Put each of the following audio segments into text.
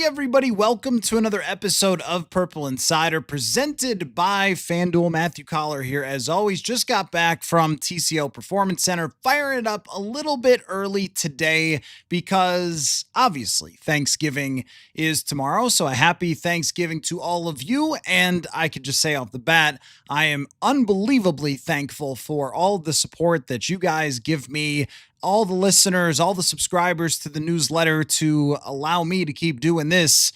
everybody. Welcome to another episode of Purple Insider presented by FanDuel. Matthew Coller here. As always, just got back from TCO Performance Center, firing it up a little bit early today because obviously Thanksgiving is tomorrow. So a happy Thanksgiving to all of you. And I could just say off the bat, I am unbelievably thankful for all the support that you guys give me, all the listeners, all the subscribers to the newsletter to allow me to keep doing this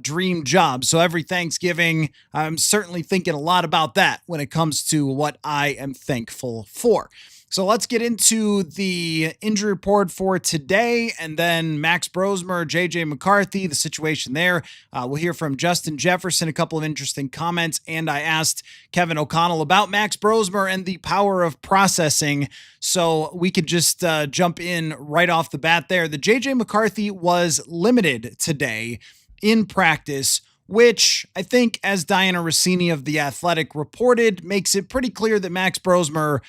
dream job. So every Thanksgiving, I'm certainly thinking a lot about that when it comes to what I am thankful for. So let's get into the injury report for today, and then Max Brosmer, JJ McCarthy, the situation there. We'll hear from Justin Jefferson, a couple of interesting comments, and I asked Kevin O'Connell about Max Brosmer and the power of processing. So we could just jump in right off the bat there. The JJ McCarthy was limited today in practice, which I think, as Diana Rossini of The Athletic reported, makes it pretty clear that Max Brosmer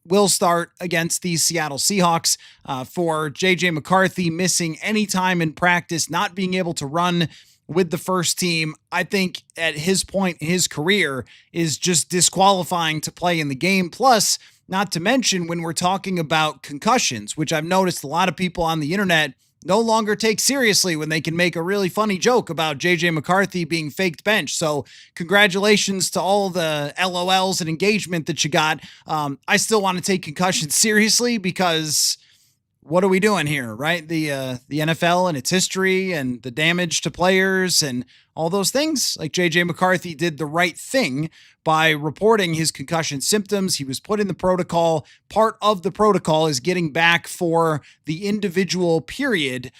will start against the Seattle Seahawks. For JJ McCarthy missing any time in practice, not being able to run with the first team, I think at his point in his career is just disqualifying to play in the game. Plus, not to mention when we're talking about concussions, which I've noticed a lot of people on the internet no longer take seriously when they can make a really funny joke about JJ McCarthy being faked bench. So congratulations to all the LOLs and engagement that you got. I still want to take concussions seriously because what are we doing here, right? The NFL and its history and the damage to players and all those things. Like JJ McCarthy did the right thing by reporting his concussion symptoms. He was put in the protocol. Part of the protocol is getting back for the individual period,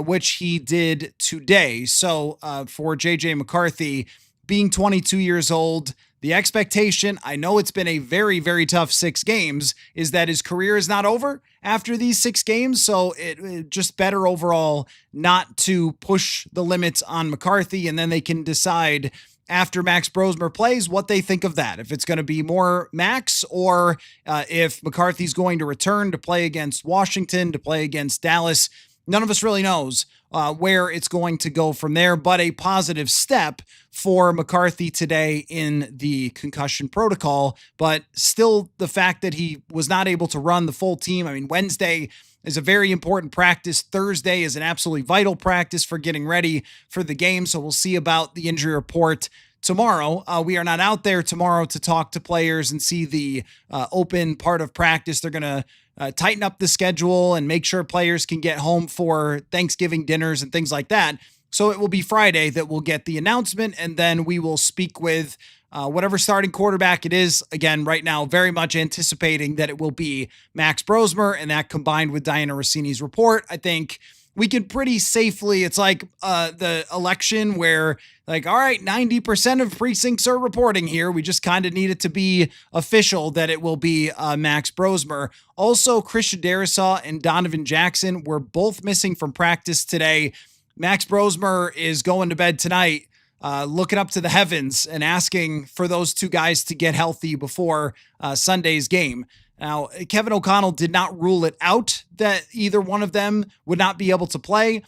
which he did today. So for JJ McCarthy, being 22 years old, the expectation, I know it's been a very, very tough 6 games, is that his career is not over after these 6 games. So it just better overall not to push the limits on McCarthy, and then they can decide after Max Brosmer plays what they think of that. If it's going to be more Max, or if McCarthy's going to return to play against Washington, to play against Dallas. None of us really knows where it's going to go from there, but a positive step for McCarthy today in the concussion protocol. But still, the fact that he was not able to run the full team. I mean, Wednesday is a very important practice. Thursday is an absolutely vital practice for getting ready for the game. So we'll see about the injury report tomorrow. We are not out there tomorrow to talk to players and see the open part of practice. They're going to tighten up the schedule and make sure players can get home for Thanksgiving dinners and things like that. So it will be Friday that we'll get the announcement, and then we will speak with whatever starting quarterback it is. Again, right now, very much anticipating that it will be Max Brosmer, and that combined with Diana Rossini's report, I think we could pretty safely, it's like the election where, like, all right, 90% of precincts are reporting here. We just kind of need it to be official that it will be Max Brosmer. Also, Christian Darrisaw and Donovan Jackson were both missing from practice today. Max Brosmer is going to bed tonight, looking up to the heavens and asking for those two guys to get healthy before Sunday's game. Now, Kevin O'Connell did not rule it out that either one of them would not be able to play.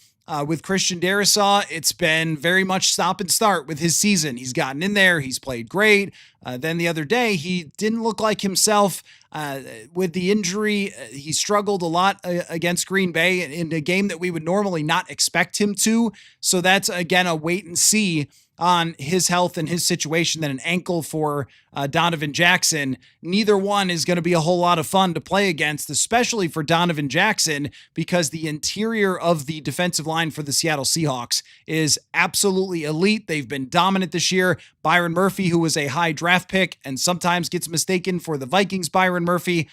With Christian Darrisaw, it's been very much stop and start with his season. He's gotten in there. He's played great. Then the other day, he didn't look like himself with the injury. He struggled a lot against Green Bay in a game that we would normally not expect him to. So that's, again, a wait and see on his health and his situation than an ankle for Donovan Jackson. Neither one is going to be a whole lot of fun to play against, especially for Donovan Jackson, because the interior of the defensive line for the Seattle Seahawks is absolutely elite. They've been dominant this year. Byron Murphy, who was a high draft pick and sometimes gets mistaken for the Vikings Byron Murphy,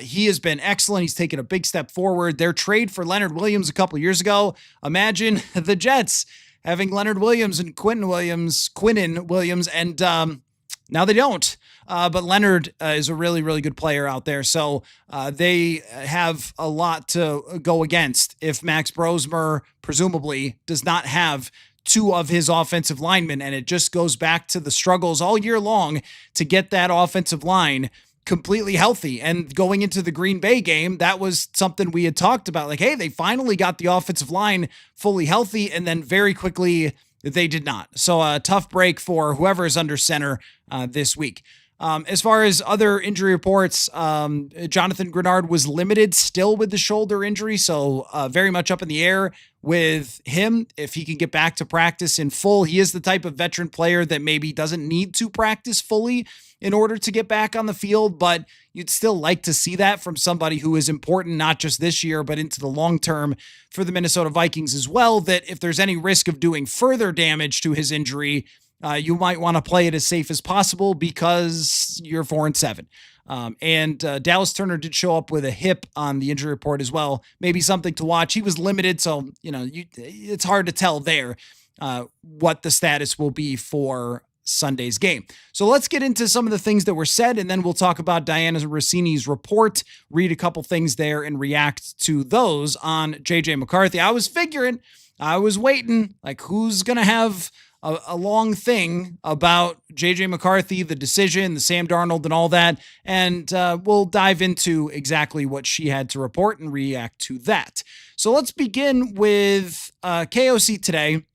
he has been excellent. He's taken a big step forward. Their trade for Leonard Williams a couple years ago, imagine the Jets having Leonard Williams and Quinnen Williams, and now they don't. But Leonard is a really, really good player out there. So they have a lot to go against if Max Brosmer presumably does not have 2 of his offensive linemen. And it just goes back to the struggles all year long to get that offensive line completely healthy. And going into the Green Bay game, that was something we had talked about. Like, hey, they finally got the offensive line fully healthy, and then very quickly they did not. So a tough break for whoever is under center this week. As far as other injury reports, Jonathan Grenard was limited still with the shoulder injury, so very much up in the air with him if he can get back to practice in full. He is the type of veteran player that maybe doesn't need to practice fully in order to get back on the field, but you'd still like to see that from somebody who is important not just this year, but into the long term for the Minnesota Vikings as well, that if there's any risk of doing further damage to his injury, you might want to play it as safe as possible because you're 4-7. And Dallas Turner did show up with a hip on the injury report as well. Maybe something to watch. He was limited, so it's hard to tell there what the status will be for Sunday's game. So let's get into some of the things that were said, and then we'll talk about Diana Rossini's report, read a couple things there, and react to those on JJ McCarthy. I was waiting, like, who's going to have a long thing about JJ McCarthy, the decision, the Sam Darnold, and all that. And we'll dive into exactly what she had to report and react to that. So let's begin with KOC today.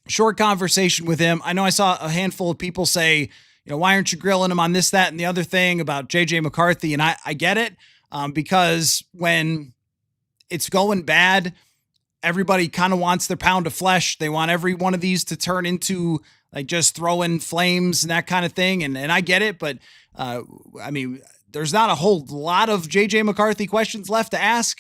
Short conversation with him. I know I saw a handful of people say, why aren't you grilling him on this, that, and the other thing about JJ McCarthy? And I get it, because when it's going bad, everybody kind of wants their pound of flesh. They want every one of these to turn into like just throwing flames and that kind of thing. And I get it, but there's not a whole lot of JJ McCarthy questions left to ask.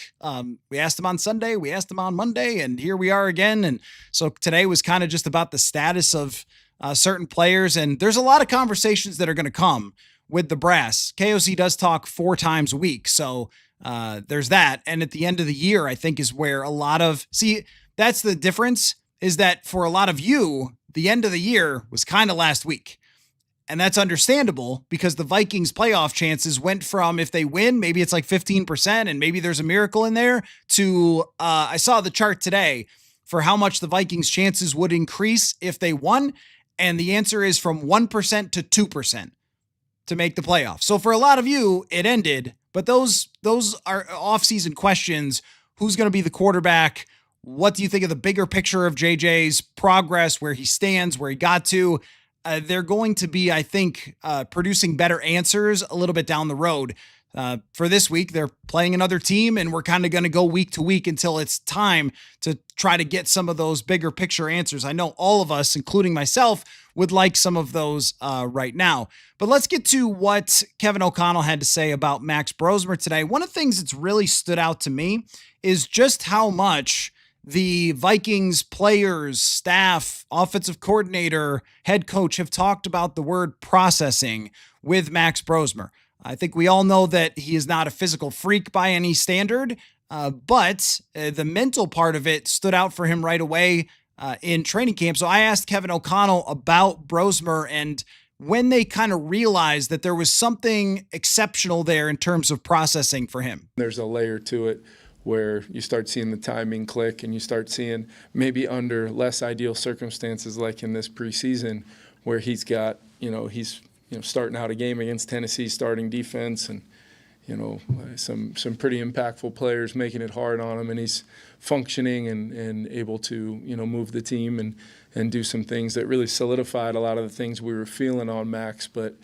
We asked him on Sunday, we asked him on Monday, and here we are again. And so today was kind of just about the status of certain players. And there's a lot of conversations that are going to come with the brass. KOC does talk 4 times a week. So there's that. And at the end of the year, I think is where that's the difference, is that for a lot of you, the end of the year was kind of last week. And that's understandable because the Vikings playoff chances went from, if they win, maybe it's like 15% and maybe there's a miracle in there, to I saw the chart today for how much the Vikings chances would increase if they won. And the answer is from 1% to 2% to make the playoffs. So for a lot of you, it ended, but those are off-season questions. Who's going to be the quarterback? What do you think of the bigger picture of JJ's progress, where he stands, where he got to? They're going to be, I think, producing better answers a little bit down the road. For this week, they're playing another team, and we're kind of going to go week to week until it's time to try to get some of those bigger picture answers. I know all of us, including myself, would like some of those right now. But let's get to what Kevin O'Connell had to say about Max Brosmer today. One of the things that's really stood out to me is just how much the Vikings players, staff, offensive coordinator, head coach have talked about the word processing with Max Brosmer. I think we all know that he is not a physical freak by any standard, but the mental part of it stood out for him right away in training camp. So I asked Kevin O'Connell about Brosmer and when they kind of realized that there was something exceptional there in terms of processing for him. There's a layer to it where you start seeing the timing click and you start seeing maybe under less ideal circumstances like in this preseason where he's got, he's starting out a game against Tennessee, starting defense, and some pretty impactful players making it hard on him, and he's functioning and able to move the team and do some things that really solidified a lot of the things we were feeling on Max. But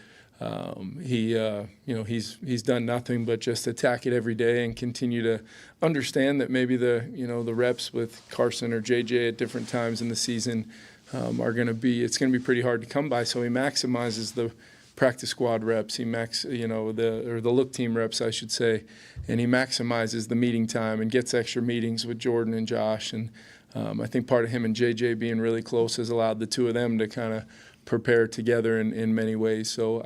he's done nothing but just attack it every day and continue to understand that maybe the reps with Carson or JJ at different times in the season it's going to be pretty hard to come by. So he maximizes the practice squad reps. He the look team reps, I should say, and he maximizes the meeting time and gets extra meetings with Jordan and Josh. And I think part of him and JJ being really close has allowed the two of them to kind of prepare together in many ways. So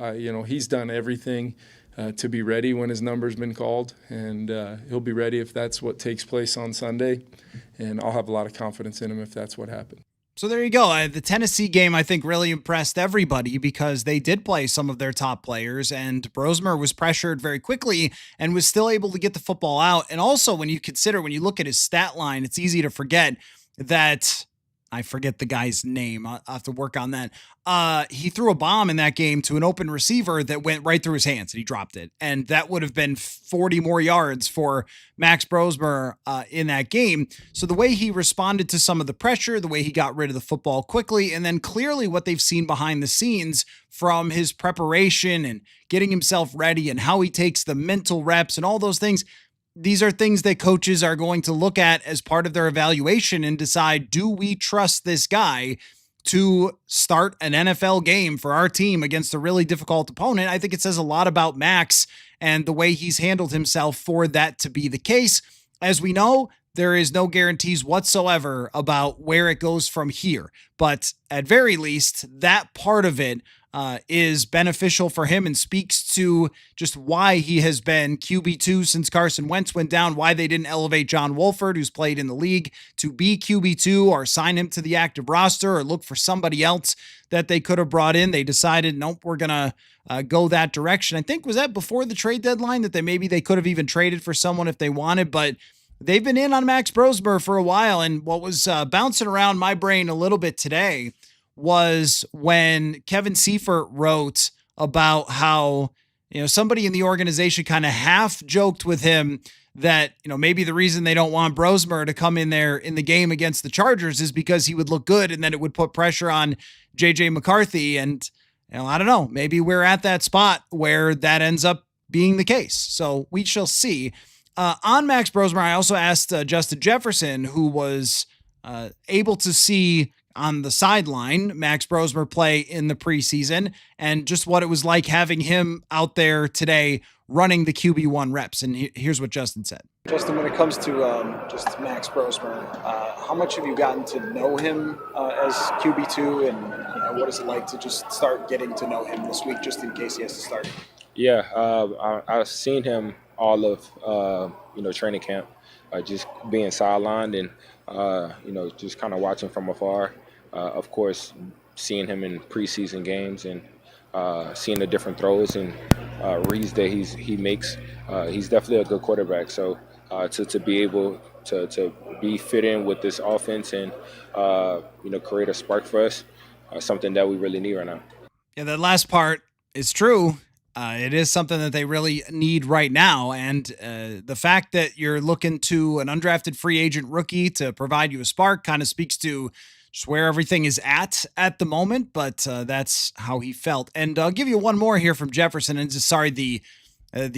he's done everything to be ready when his number's been called, and he'll be ready if that's what takes place on Sunday. And I'll have a lot of confidence in him if that's what happened. So there you go. The Tennessee game, I think, really impressed everybody because they did play some of their top players, and Brosmer was pressured very quickly and was still able to get the football out. And also, when you look at his stat line, it's easy to forget that I forget the guy's name. I'll have to work on that. He threw a bomb in that game to an open receiver that went right through his hands and he dropped it. And that would have been 40 more yards for Max Brosmer in that game. So the way he responded to some of the pressure, the way he got rid of the football quickly, and then clearly what they've seen behind the scenes from his preparation and getting himself ready and how he takes the mental reps and all those things. These are things that coaches are going to look at as part of their evaluation and decide, do we trust this guy to start an NFL game for our team against a really difficult opponent? I think it says a lot about Max and the way he's handled himself for that to be the case. As we know, there is no guarantees whatsoever about where it goes from here. But at very least, that part of it is beneficial for him and speaks to just why he has been QB2 since Carson Wentz went down, why they didn't elevate John Wolford, who's played in the league, to be QB2 or sign him to the active roster or look for somebody else that they could have brought in. They decided, nope, we're going to go that direction. I think, was that before the trade deadline that they could have even traded for someone if they wanted, but they've been in on Max Brosmer for a while. And what was bouncing around my brain a little bit today was when Kevin Seifert wrote about how, somebody in the organization kind of half joked with him that, maybe the reason they don't want Brosmer to come in there in the game against the Chargers is because he would look good and then it would put pressure on JJ McCarthy. And, I don't know, maybe we're at that spot where that ends up being the case. So we shall see. On Max Brosmer, I also asked Justin Jefferson, who was able to see on the sideline Max Brosmer play in the preseason, and just what it was like having him out there today running the QB1 reps. And here's what Justin said. Justin, when it comes to just Max Brosmer, how much have you gotten to know him as QB2, and what is it like to just start getting to know him this week, just in case he has to start? Yeah, I've seen him all of training camp, just being sidelined and just kind of watching from afar. Of course, seeing him in preseason games and seeing the different throws and reads that he makes. He's definitely a good quarterback. So to be able to be fit in with this offense and create a spark for us, something that we really need right now. Yeah, that last part is true. It is something that they really need right now. And the fact that you're looking to an undrafted free agent rookie to provide you a spark kind of speaks to just where everything is at the moment. But that's how he felt. And I'll give you one more here from Jefferson. And just sorry, the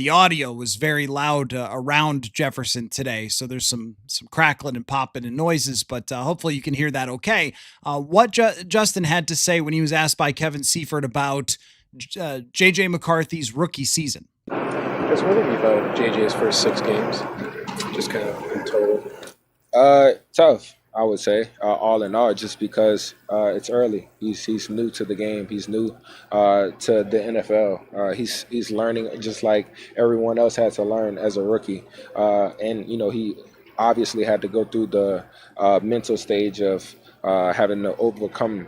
audio was very loud around Jefferson today. So there's some crackling and popping and noises, but hopefully you can hear that okay. What Justin had to say when he was asked by Kevin Seifert about JJ McCarthy's rookie season. What do you think about JJ's first 6 games? Just kind of in total. Tough, I would say, all in all, just because it's early. He's new to the game. He's new to the NFL. He's learning just like everyone else had to learn as a rookie. And he obviously had to go through the mental stage of having to overcome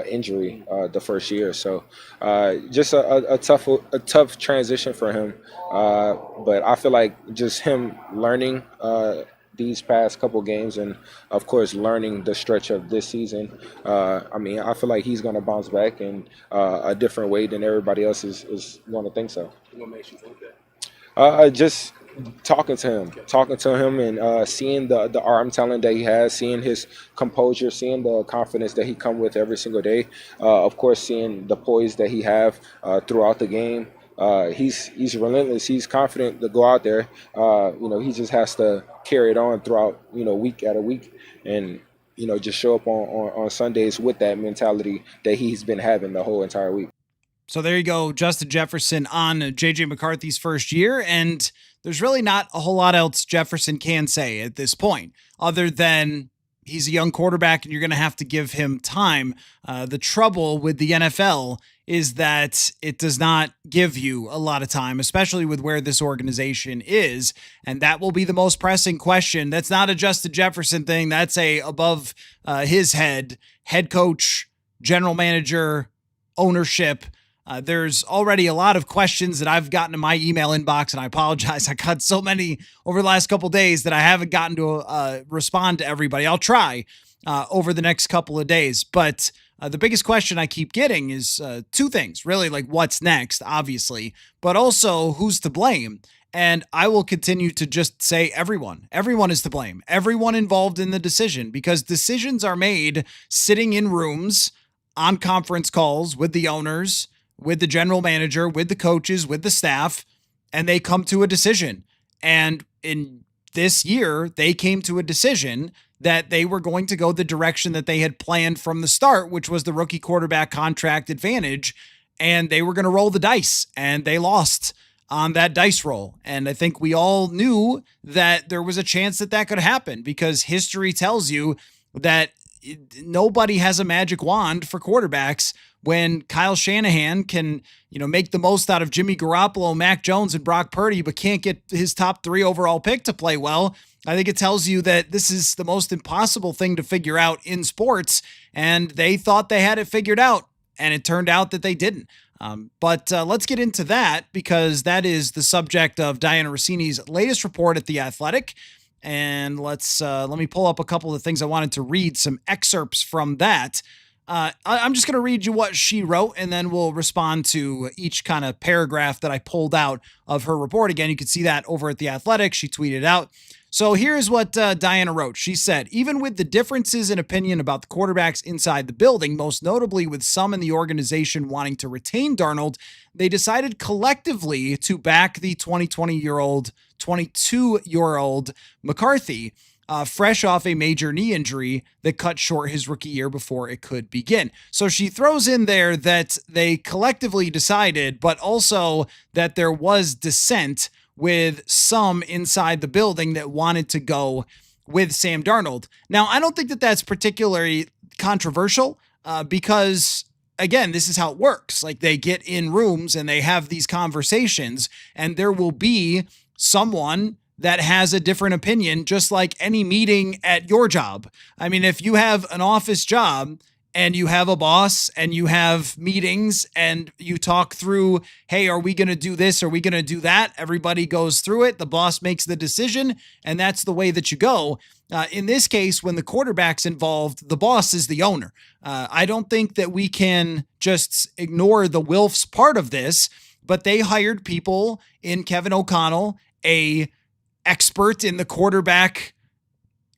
injury the first year. So just a tough transition for him. But I feel like just him learning these past couple games and, of course, learning the stretch of this season, I feel like he's going to bounce back in a different way than everybody else is going to think so. What makes you think that? Just talking to him and seeing the arm talent that he has, seeing his composure, seeing the confidence that he come with every single day. Of course, seeing the poise that he have throughout the game. He's relentless. He's confident to go out there. He just has to carry it on throughout, week at a week, and just show up on Sundays with that mentality that he's been having the whole entire week. So there you go, Justin Jefferson on JJ McCarthy's first year, and there's really not a whole lot else Jefferson can say at this point, other than he's a young quarterback and you're going to have to give him time. The trouble with the NFL is that it does not give you a lot of time, especially with where this organization is. And that will be the most pressing question. That's not a Justin Jefferson thing. That's a above his head coach, general manager, ownership. There's already a lot of questions that I've gotten in my email inbox, and I apologize. I got so many over the last couple of days that I haven't gotten to respond to everybody. I'll try. over the next couple of days. But the biggest question I keep getting is two things, really, like what's next, obviously, but also who's to blame. And I will continue to just say everyone. Everyone is to blame. Everyone involved in the decision, because decisions are made sitting in rooms on conference calls with the owners, with the general manager, with the coaches, with the staff, and they come to a decision. And in this year, they came to a decision that they were going to go the direction that they had planned from the start, which was the rookie quarterback contract advantage. And they were going to roll the dice, and they lost on that dice roll. And I think we all knew that there was a chance that that could happen, because history tells you that nobody has a magic wand for quarterbacks. When Kyle Shanahan can, make the most out of Jimmy Garoppolo, Mac Jones, and Brock Purdy, but can't get his top 3 overall pick to play well, I think it tells you that this is the most impossible thing to figure out in sports. And they thought they had it figured out, and it turned out that they didn't. But let's get into that, because that is the subject of Diana Rossini's latest report at The Athletic. And let me pull up a couple of things I wanted to read, some excerpts from that. I'm just going to read you what she wrote, and then we'll respond to each kind of paragraph that I pulled out of her report. Again, you can see that over at The Athletic. She tweeted out. So here's what Diana wrote. She said, even with the differences in opinion about the quarterbacks inside the building, most notably with some in the organization wanting to retain Darnold, they decided collectively to back the 22-year-old McCarthy, fresh off a major knee injury that cut short his rookie year before it could begin. So she throws in there that they collectively decided, but also that there was dissent with some inside the building that wanted to go with Sam Darnold. Now, I don't think that that's particularly controversial because, again, this is how it works. Like, they get in rooms and they have these conversations, and there will be someone that has a different opinion, just like any meeting at your job. I mean, if you have an office job and you have a boss and you have meetings and you talk through, hey, are we going to do this? Are we going to do that? Everybody goes through it. The boss makes the decision, and that's the way that you go. In this case, when the quarterback's involved, the boss is the owner. I don't think that we can just ignore the Wilfs part of this, but they hired people in Kevin O'Connell, a expert in the quarterback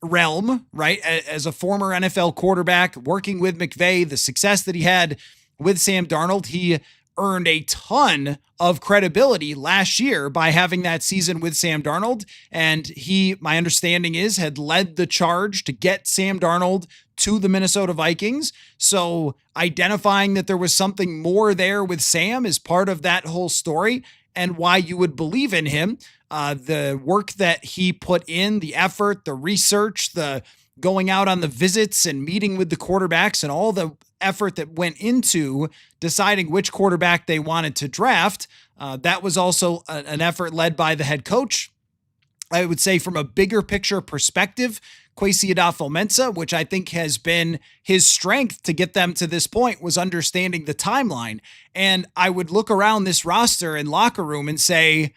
realm, right? As a former NFL quarterback working with McVay, the success that he had with Sam Darnold, he earned a ton of credibility last year by having that season with Sam Darnold. And he, my understanding is, had led the charge to get Sam Darnold to the Minnesota Vikings. So identifying that there was something more there with Sam is part of that whole story, and why you would believe in him. The work that he put in, the effort, the research, the going out on the visits and meeting with the quarterbacks, and all the effort that went into deciding which quarterback they wanted to draft. That was also an effort led by the head coach. I would say from a bigger picture perspective, Kwesi Adolfo-Mensah, which I think has been his strength to get them to this point, was understanding the timeline. And I would look around this roster and locker room and say,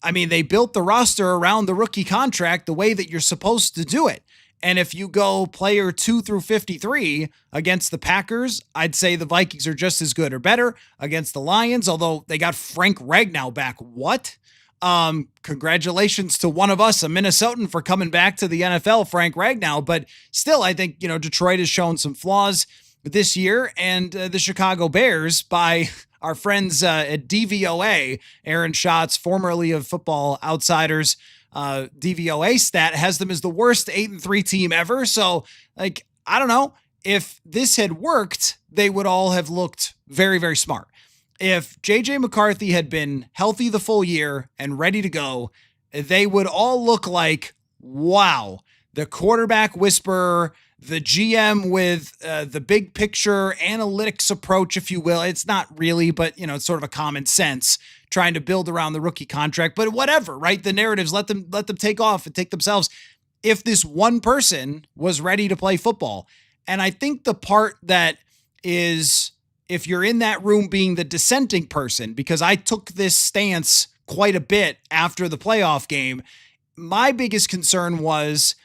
I mean, they built the roster around the rookie contract the way that you're supposed to do it. And if you go player 2 through 53 against the Packers, I'd say the Vikings are just as good or better. Against the Lions, although they got Frank Ragnow back. What? Congratulations to one of us, a Minnesotan, for coming back to the NFL, Frank Ragnow. But still, I think, Detroit has shown some flaws this year, and the Chicago Bears, by our friends at DVOA, Aaron Schatz, formerly of Football Outsiders, DVOA stat has them as the worst 8-3 team ever. So, I don't know. If this had worked, they would all have looked very, very smart. If JJ McCarthy had been healthy the full year and ready to go, they would all look like, wow, the quarterback whisperer, the GM with the big picture analytics approach, if you will. It's not really, but it's sort of a common sense trying to build around the rookie contract, but whatever, right? The narratives, let them take off and take themselves. If this one person was ready to play football. And I think the part that is, if you're in that room being the dissenting person, because I took this stance quite a bit after the playoff game, my biggest concern was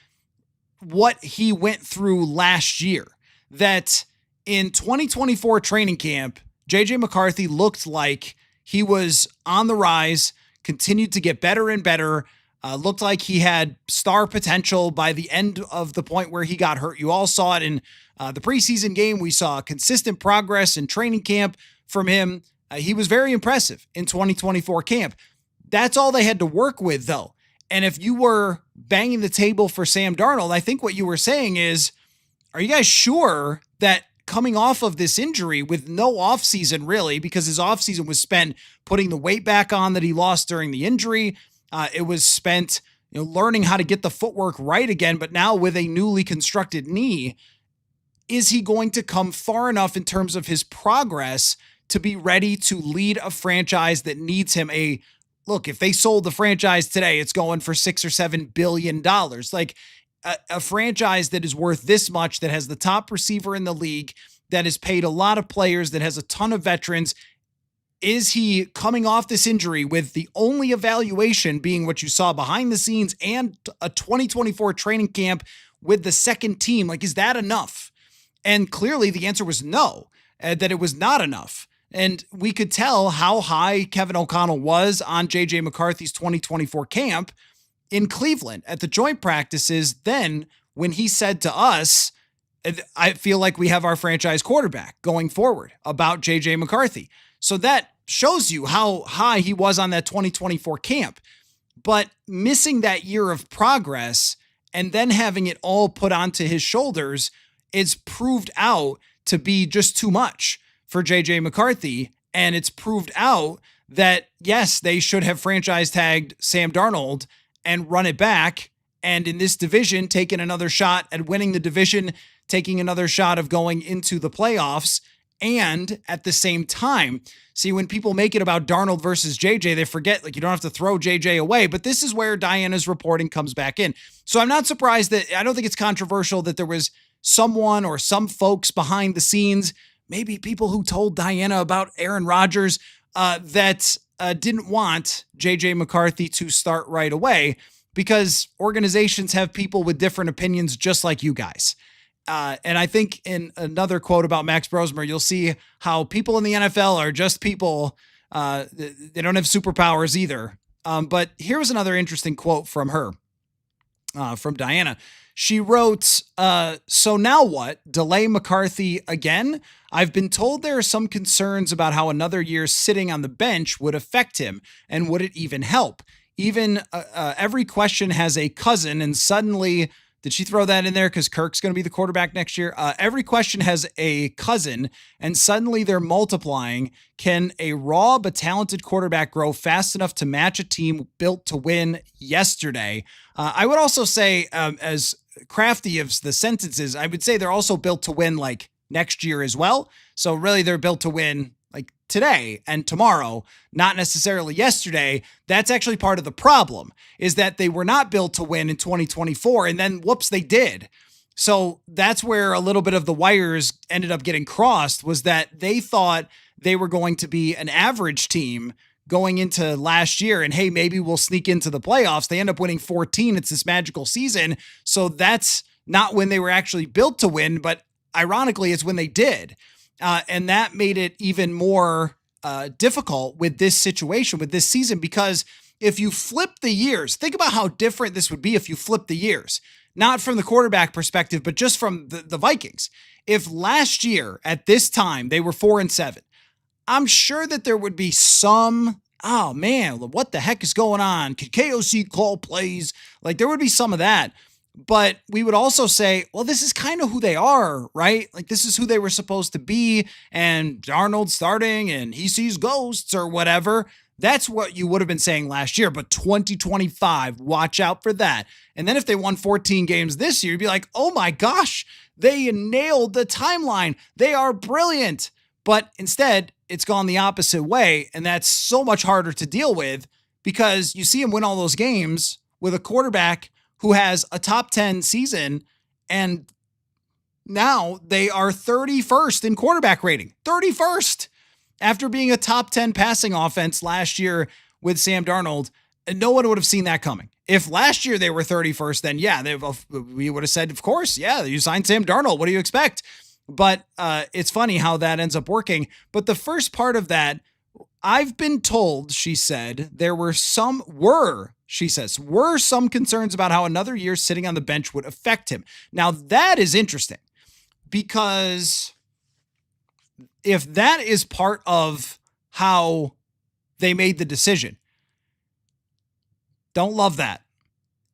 what he went through last year, that in 2024 training camp, JJ McCarthy looked like he was on the rise, continued to get better and better, looked like he had star potential by the end of the point where he got hurt. You all saw it in the preseason game. We saw consistent progress in training camp from him. He was very impressive in 2024 camp. That's all they had to work with, though. And if you were banging the table for Sam Darnold, I think what you were saying is, are you guys sure that coming off of this injury with no offseason really, because his offseason was spent putting the weight back on that he lost during the injury. It was spent learning how to get the footwork right again, but now with a newly constructed knee, is he going to come far enough in terms of his progress to be ready to lead a franchise that needs him? Look, if they sold the franchise today, it's going for $6 or $7 billion. Like a franchise that is worth this much, that has the top receiver in the league, that has paid a lot of players, that has a ton of veterans. Is he coming off this injury with the only evaluation being what you saw behind the scenes and a 2024 training camp with the second team? Like, is that enough? And clearly the answer was no, that it was not enough. And we could tell how high Kevin O'Connell was on JJ McCarthy's 2024 camp in Cleveland at the joint practices. Then when he said to us, I feel like we have our franchise quarterback going forward, about JJ McCarthy. So that shows you how high he was on that 2024 camp. But missing that year of progress and then having it all put onto his shoulders is proved out to be just too much for JJ McCarthy. And it's proved out that, yes, they should have franchise tagged Sam Darnold and run it back. And in this division, taking another shot at winning the division, taking another shot of going into the playoffs. And at the same time, see, when people make it about Darnold versus JJ, they forget, like, you don't have to throw JJ away. But this is where Diana's reporting comes back in. So I'm not surprised that, I don't think it's controversial that there was someone or some folks behind the scenes, maybe people who told Diana about Aaron Rodgers, that didn't want JJ McCarthy to start right away, because organizations have people with different opinions, just like you guys. And I think in another quote about Max Brosmer, you'll see how people in the NFL are just people. They don't have superpowers either. But here was another interesting quote from her, from Diana. She wrote, so now what? Delay McCarthy again? I've been told there are some concerns about how another year sitting on the bench would affect him, and would it even help? Even every question has a cousin, and suddenly... Did she throw that in there because Kirk's going to be the quarterback next year? Every question has a cousin, and suddenly they're multiplying. Can a raw but talented quarterback grow fast enough to match a team built to win yesterday? I would also say, as crafty as the sentences, I would say they're also built to win like next year as well. So really they're built to win like today and tomorrow, not necessarily yesterday. That's actually part of the problem, is that they were not built to win in 2024, and then whoops, they did. So that's where a little bit of the wires ended up getting crossed, was that they thought they were going to be an average team going into last year, and hey, maybe we'll sneak into the playoffs. They end up winning 14. It's this magical season. So that's not when they were actually built to win, but ironically, it's when they did. And that made it even more difficult with this situation, with this season, because if you flip the years, think about how different this would be if you flip the years, not from the quarterback perspective, but just from the Vikings. If last year at this time they were 4-7, I'm sure that there would be some, oh man, what the heck is going on? Could KOC call plays? Like, there would be some of that. But we would also say, well, this is kind of who they are, right? Like, this is who they were supposed to be. And Darnold starting and he sees ghosts or whatever. That's what you would have been saying last year. But 2025, watch out for that. And then if they won 14 games this year, you'd be like, oh my gosh, they nailed the timeline. They are brilliant. But instead, it's gone the opposite way. And that's so much harder to deal with, because you see him win all those games with a quarterback who has a top 10 season, and now they are 31st in quarterback rating. 31st after being a top 10 passing offense last year with Sam Darnold. And no one would have seen that coming. If last year they were 31st, then yeah, we would have said, of course, yeah, you signed Sam Darnold. What do you expect? But it's funny how that ends up working. But the first part of that, I've been told, she said, were some concerns about how another year sitting on the bench would affect him. Now that is interesting, because if that is part of how they made the decision, don't love that.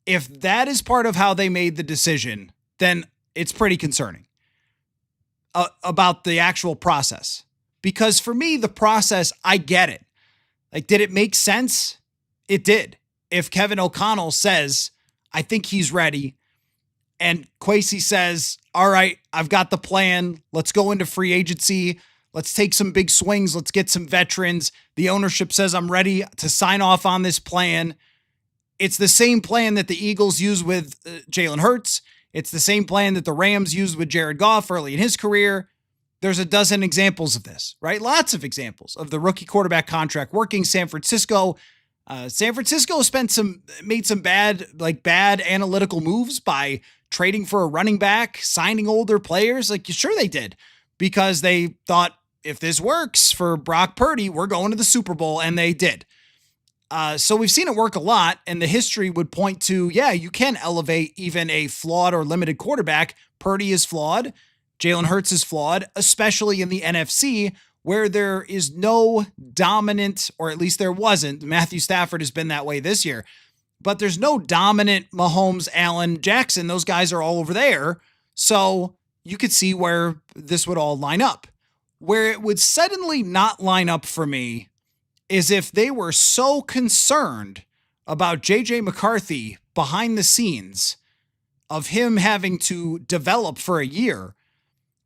If that is part of how they made the decision, then it's pretty concerning about the actual process. Because for me, the process, I get it. Like, did it make sense? It did. If Kevin O'Connell says, I think he's ready, and Kwesi says, all right, I've got the plan. Let's go into free agency. Let's take some big swings. Let's get some veterans. The ownership says, I'm ready to sign off on this plan. It's the same plan that the Eagles used with Jalen Hurts. It's the same plan that the Rams used with Jared Goff early in his career. There's a dozen examples of this, right? Lots of examples of the rookie quarterback contract working. San Francisco made some bad analytical moves by trading for a running back, signing older players. Like, sure they did, because they thought, if this works for Brock Purdy, we're going to the Super Bowl, and they did. So we've seen it work a lot, and the history would point to, yeah, you can elevate even a flawed or limited quarterback. Purdy is flawed. Jalen Hurts is flawed, especially in the NFC, where there is no dominant, or at least there wasn't. Matthew Stafford has been that way this year, but there's no dominant Mahomes, Allen, Jackson. Those guys are all over there. So you could see where this would all line up. Where it would suddenly not line up for me is if they were so concerned about JJ McCarthy behind the scenes, of him having to develop for a year,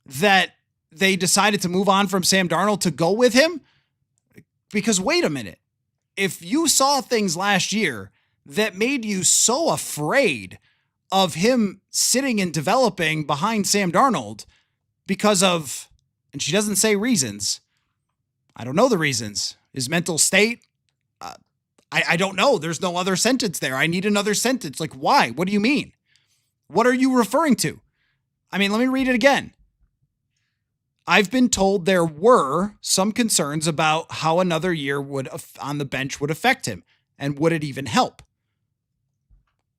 that they decided to move on from Sam Darnold to go with him. Because wait a minute, if you saw things last year that made you so afraid of him sitting and developing behind Sam Darnold because of, and she doesn't say reasons, I don't know the reasons, his mental state, I don't know. There's no other sentence there. I need another sentence. Like, why? What do you mean? What are you referring to? I mean, let me read it again. I've been told there were some concerns about how another year on the bench would affect him, and would it even help?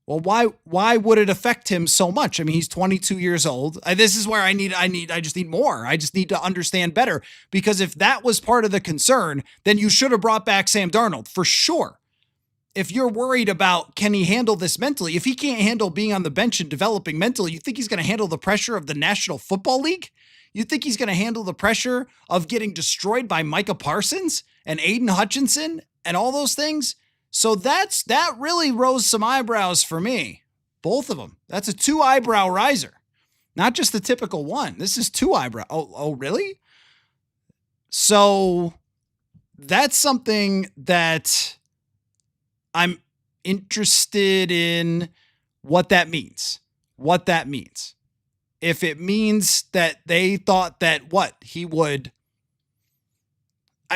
Well, why would it affect him so much? I mean, he's 22 years old. This is where I just need more. I just need to understand better, because if that was part of the concern, then you should have brought back Sam Darnold for sure. If you're worried about, can he handle this mentally? If he can't handle being on the bench and developing mentally, you think he's going to handle the pressure of the National Football League? You think he's going to handle the pressure of getting destroyed by Micah Parsons and Aiden Hutchinson and all those things? So that really rose some eyebrows for me. Both of them. That's a 2 eyebrow riser. Not just the typical one. This is 2 eyebrow. Oh, really? So that's something that I'm interested in, what that means. If it means that they thought that he would,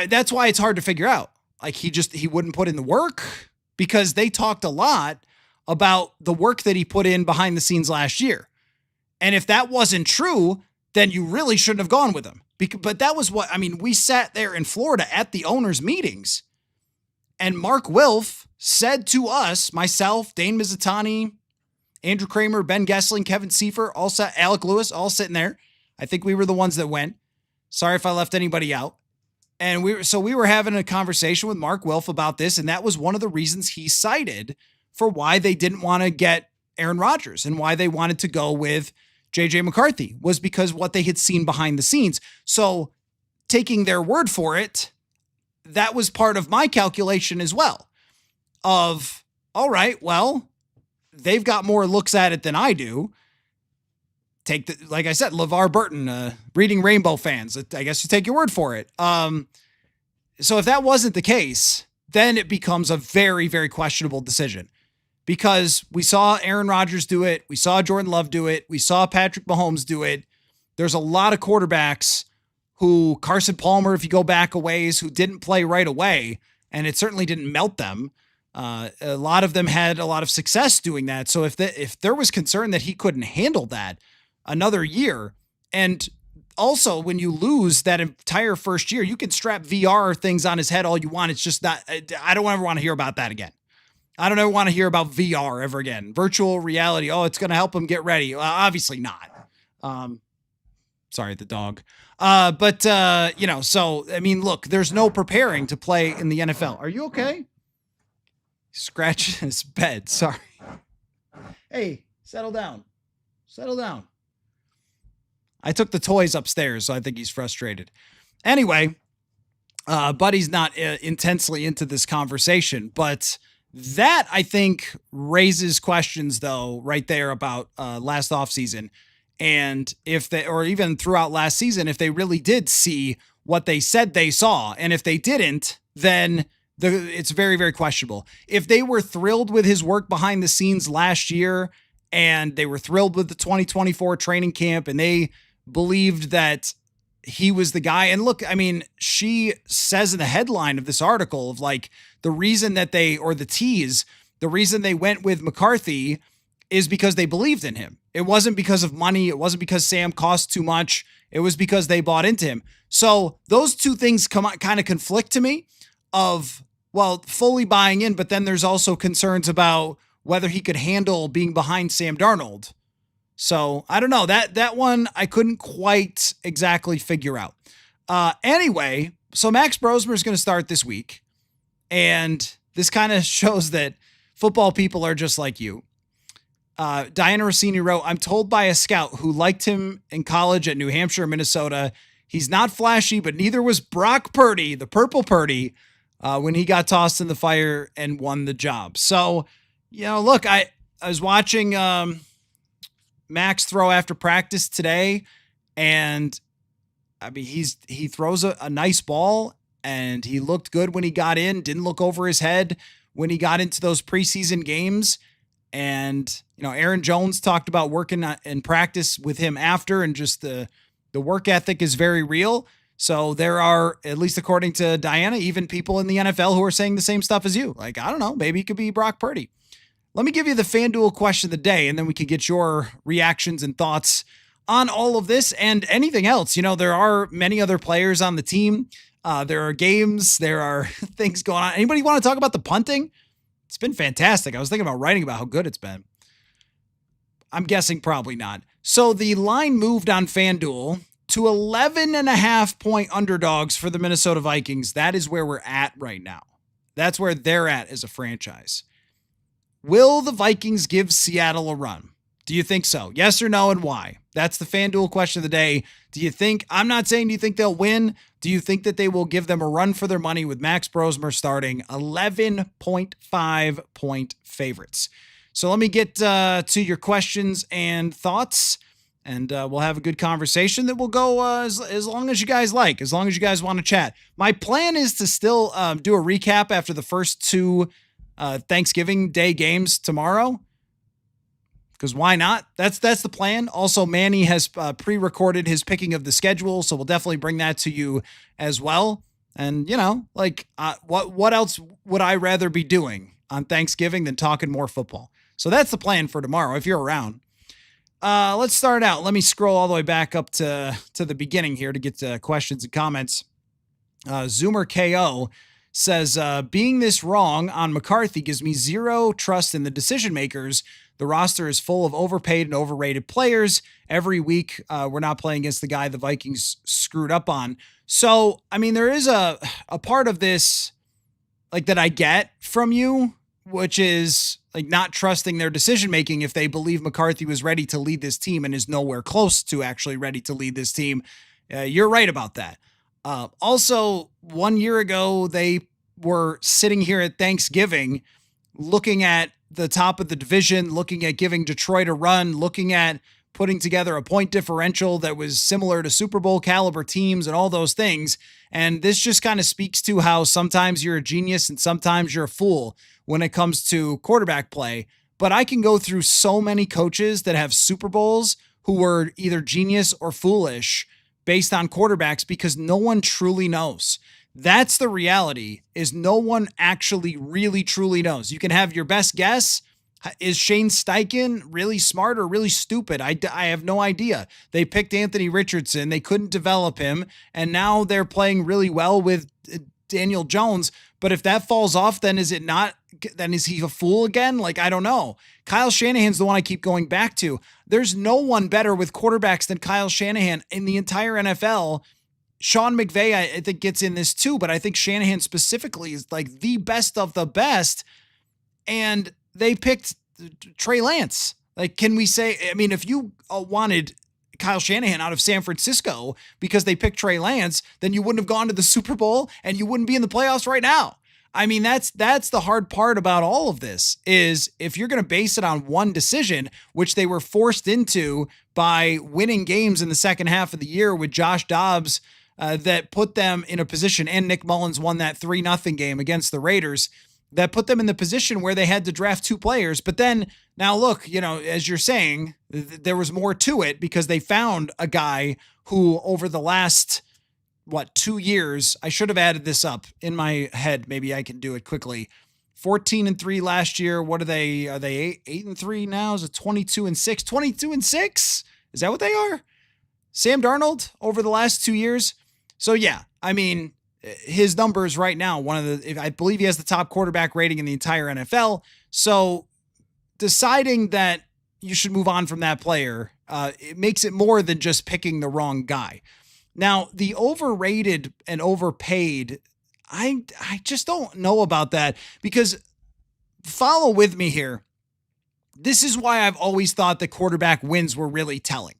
that's why it's hard to figure out. Like, he wouldn't put in the work, because they talked a lot about the work that he put in behind the scenes last year. And if that wasn't true, then you really shouldn't have gone with him. But that was we sat there in Florida at the owners' meetings, and Mark Wilf said to us, myself, Dane Mizutani, Andrew Kramer, Ben Gessling, Kevin Seifer, Alec Lewis, all sitting there. I think we were the ones that went. Sorry if I left anybody out. And we were having a conversation with Mark Wilf about this, and that was one of the reasons he cited for why they didn't want to get Aaron Rodgers and why they wanted to go with JJ McCarthy, was because what they had seen behind the scenes. So taking their word for it, that was part of my calculation as well of, all right, well, they've got more looks at it than I do. Like I said, LeVar Burton, Reading Rainbow fans, I guess you take your word for it. So if that wasn't the case, then it becomes a very, very questionable decision, because we saw Aaron Rodgers do it. We saw Jordan Love do it. We saw Patrick Mahomes do it. There's a lot of quarterbacks who, Carson Palmer, if you go back a ways, who didn't play right away, and it certainly didn't melt them. A lot of them had a lot of success doing that. So if there was concern that he couldn't handle that another year, and also when you lose that entire first year, you can strap VR things on his head all you want. It's just not, I don't ever want to hear about that again. I don't ever want to hear about VR ever again. Virtual reality. Oh, it's going to help him get ready. Obviously not. Sorry, the dog. So, I mean, look, there's no preparing to play in the NFL. Are you okay? Scratch his bed. Sorry. Hey, settle down. Settle down. I took the toys upstairs, so I think he's frustrated. Anyway, Buddy's not intensely into this conversation, but that I think raises questions, though, right there about last offseason. And if they, or even throughout last season, if they really did see what they said they saw, and if they didn't, then it's very, very questionable. If they were thrilled with his work behind the scenes last year, and they were thrilled with the 2024 training camp, and they believed that he was the guy. And look, I mean, she says in the headline of this article of like the reason that the reason they went with McCarthy is because they believed in him. It wasn't because of money. It wasn't because Sam cost too much. It was because they bought into him. So those two things kind of conflict to me of, well, fully buying in, but then there's also concerns about whether he could handle being behind Sam Darnold. So I don't know, that one I couldn't quite exactly figure out. Anyway, so Max Brosmer is going to start this week. And this kind of shows that football people are just like you. Diana Rossini wrote, I'm told by a scout who liked him in college at New Hampshire, Minnesota. He's not flashy, but neither was Brock Purdy, the Purple Purdy, when he got tossed in the fire and won the job. So, look, I was watching Max throw after practice today, and I mean, he throws a nice ball, and he looked good when he got in, didn't look over his head when he got into those preseason games. And, Aaron Jones talked about working in practice with him after, and just the work ethic is very real. So there are, at least according to Diana, even people in the NFL who are saying the same stuff as you. Like, I don't know, maybe it could be Brock Purdy. Let me give you the FanDuel question of the day, and then we can get your reactions and thoughts on all of this and anything else. There are many other players on the team. There are games. There are things going on. Anybody want to talk about the punting? It's been fantastic. I was thinking about writing about how good it's been. I'm guessing probably not. So the line moved on FanDuel to 11.5-point underdogs for the Minnesota Vikings. That is where we're at right now. That's where they're at as a franchise. Will the Vikings give Seattle a run? Do you think so? Yes or no, and why? That's the FanDuel question of the day. Do you think, I'm not saying do you think they'll win? Do you think that they will give them a run for their money with Max Brosmer starting 11.5-point favorites? So let me get to your questions and thoughts, and we'll have a good conversation that will go as long as you guys like, as long as you guys want to chat. My plan is to still do a recap after the first two Thanksgiving Day games tomorrow, because why not? That's the plan. Also, Manny has pre-recorded his picking of the schedule, so we'll definitely bring that to you as well. And what else would I rather be doing on Thanksgiving than talking more football? So that's the plan for tomorrow if you're around. Let's start out. Let me scroll all the way back up to the beginning here to get to questions and comments. Zoomer KO says, being this wrong on McCarthy gives me zero trust in the decision makers. The roster is full of overpaid and overrated players. Every week, we're not playing against the guy the Vikings screwed up on. So, I mean, there is a part of this, like, that I get from you, which is like not trusting their decision making if they believe McCarthy was ready to lead this team and is nowhere close to actually ready to lead this team. You're right about that. Also, 1 year ago, they were sitting here at Thanksgiving looking at the top of the division, looking at giving Detroit a run, looking at putting together a point differential that was similar to Super Bowl caliber teams and all those things. And this just kind of speaks to how sometimes you're a genius and sometimes you're a fool when it comes to quarterback play. But I can go through so many coaches that have Super Bowls who were either genius or foolish based on quarterbacks because no one truly knows. That's the reality, is no one actually really truly knows. You can have your best guess. Is Shane Steichen really smart or really stupid? I have no idea. They picked Anthony Richardson. They couldn't develop him. And now they're playing really well with Daniel Jones. But if that falls off, then is it not? Then is he a fool again? Like, I don't know. Kyle Shanahan's the one I keep going back to. There's no one better with quarterbacks than Kyle Shanahan in the entire NFL. Sean McVay, I think, gets in this too, but I think Shanahan specifically is like the best of the best. And they picked Trey Lance. Like, can we say, I mean, if you wanted Kyle Shanahan out of San Francisco because they picked Trey Lance, then you wouldn't have gone to the Super Bowl and you wouldn't be in the playoffs right now. I mean, that's the hard part about all of this, is if you're going to base it on one decision, which they were forced into by winning games in the second half of the year with Josh Dobbs, that put them in a position, and Nick Mullins won that 3-0 game against the Raiders, that put them in the position where they had to draft 2 players. But then now look, as you're saying, there was more to it because they found a guy who over the last, 2 years, I should have added this up in my head. Maybe I can do it quickly. 14-3 last year. What are they? Are they 8-3 now? Is it 22-6? 22-6? Is that what they are? Sam Darnold over the last 2 years. So yeah, I mean, his numbers right now, I believe he has the top quarterback rating in the entire NFL. So deciding that you should move on from that player, it makes it more than just picking the wrong guy. Now, the overrated and overpaid, I just don't know about that, because follow with me here. This is why I've always thought that quarterback wins were really telling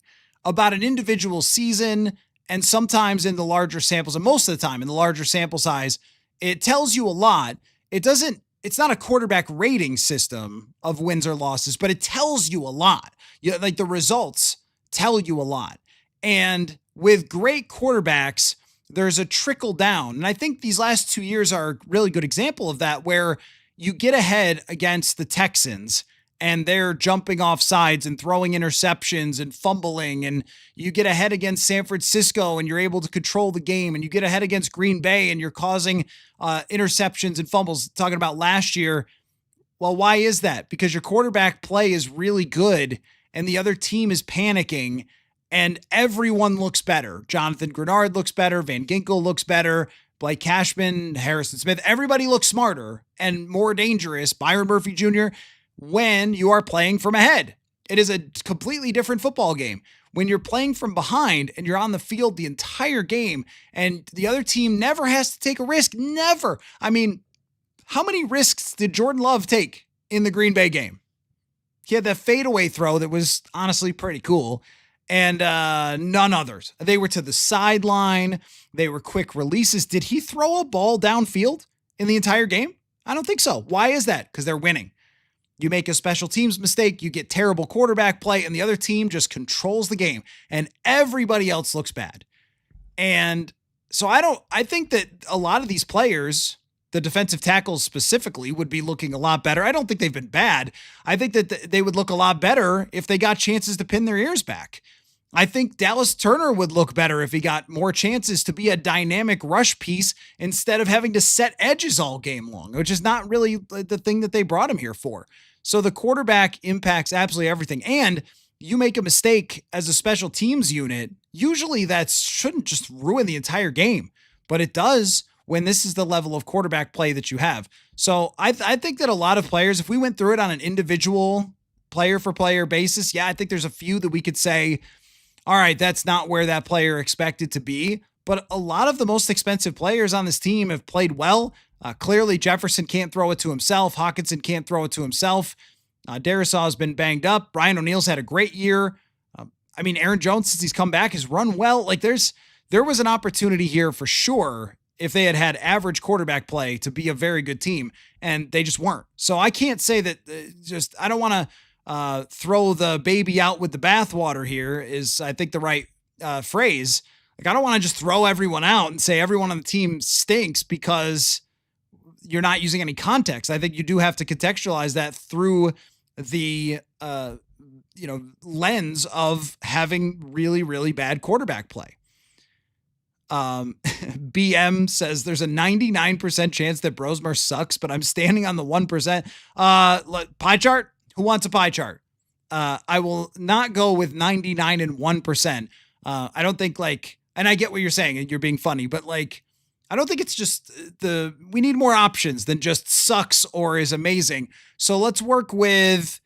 about an individual season, and sometimes in the larger samples, and most of the time in the larger sample size, it tells you a lot. It's not a quarterback rating system of wins or losses, but it tells you a lot. Like the results tell you a lot. And with great quarterbacks, there's a trickle down. And I think these last 2 years are a really good example of that, where you get ahead against the Texans and they're jumping off sides and throwing interceptions and fumbling, and you get ahead against San Francisco and you're able to control the game, and you get ahead against Green Bay and you're causing interceptions and fumbles. Talking about last year. Well, why is that? Because your quarterback play is really good and the other team is panicking and everyone looks better. Jonathan Grenard looks better. Van Ginkel looks better. Blake Cashman, Harrison Smith, everybody looks smarter and more dangerous. Byron Murphy Jr., when you are playing from ahead. It is a completely different football game. When you're playing from behind and you're on the field the entire game and the other team never has to take a risk, never. I mean, how many risks did Jordan Love take in the Green Bay game? He had that fadeaway throw that was honestly pretty cool, and none others. They were to the sideline. They were quick releases. Did he throw a ball downfield in the entire game? I don't think so. Why is that? Because they're winning. You make a special teams mistake, you get terrible quarterback play, and the other team just controls the game, and everybody else looks bad. And so I think that a lot of these players, the defensive tackles specifically, would be looking a lot better. I don't think they've been bad. I think that they would look a lot better if they got chances to pin their ears back. I think Dallas Turner would look better if he got more chances to be a dynamic rush piece instead of having to set edges all game long, which is not really the thing that they brought him here for. So the quarterback impacts absolutely everything. And you make a mistake as a special teams unit, usually that shouldn't just ruin the entire game, but it does when this is the level of quarterback play that you have. So I think that a lot of players, if we went through it on an individual player for player basis, yeah, I think there's a few that we could say, all right, that's not where that player expected to be. But a lot of the most expensive players on this team have played well. Clearly, Jefferson can't throw it to himself. Hawkinson can't throw it to himself. Darisaw has been banged up. Brian O'Neill's had a great year. Aaron Jones, since he's come back, has run well. Like there was an opportunity here for sure if they had average quarterback play to be a very good team, and they just weren't. So I can't say that I don't want to throw the baby out with the bathwater here is, I think, the right phrase. Like, I don't want to just throw everyone out and say everyone on the team stinks because you're not using any context. I think you do have to contextualize that through the, lens of having really, really bad quarterback play. BM says there's a 99% chance that Brosmer sucks, but I'm standing on the 1%. Pie chart? Who wants a pie chart? I will not go with 99 and 1%. I don't think and I get what you're saying and you're being funny, but I don't think it's just we need more options than just sucks or is amazing. So let's work with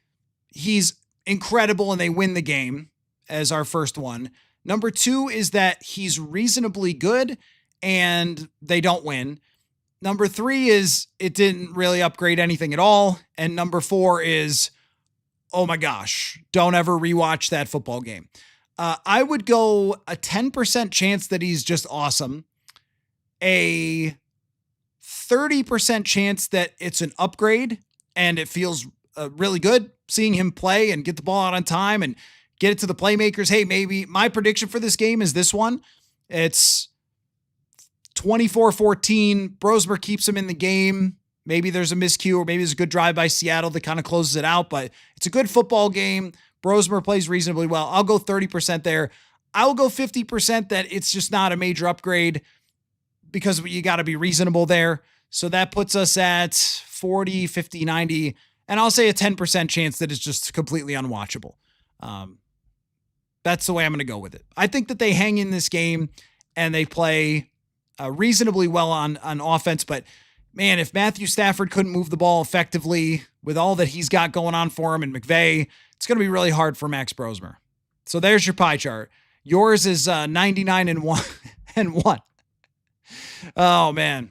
he's incredible and they win the game as our first one. Number 2 is that he's reasonably good and they don't win. Number 3 is it didn't really upgrade anything at all. And number 4 is, oh my gosh, don't ever rewatch that football game. I would go a 10% chance that he's just awesome. A 30% chance that it's an upgrade and it feels really good seeing him play and get the ball out on time and get it to the playmakers. Hey, maybe my prediction for this game is this one. It's 24-14. Brosmer keeps him in the game. Maybe there's a miscue or maybe there's a good drive by Seattle that kind of closes it out, but it's a good football game. Brosmer plays reasonably well. I'll go 30% there. I will go 50% that it's just not a major upgrade because you got to be reasonable there. So that puts us at 40, 50, 90, and I'll say a 10% chance that it's just completely unwatchable. That's the way I'm going to go with it. I think that they hang in this game and they play reasonably well on offense, but man, if Matthew Stafford couldn't move the ball effectively with all that he's got going on for him and McVay, it's going to be really hard for Max Brosmer. So there's your pie chart. Yours is 99 and 1 and 1. Oh man.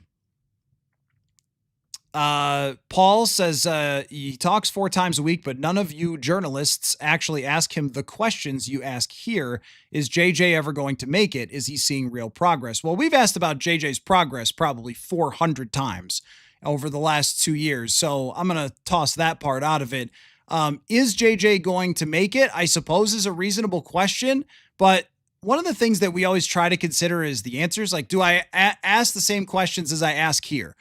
Paul says he talks 4 times a week, but none of you journalists actually ask him the questions you ask here. Is JJ ever going to make it? Is he seeing real progress? Well, we've asked about JJ's progress probably 400 times over the last 2 years. So I'm going to toss that part out of it. Is JJ going to make it? I suppose is a reasonable question, but one of the things that we always try to consider is the answers. Like, do I ask the same questions as I ask here?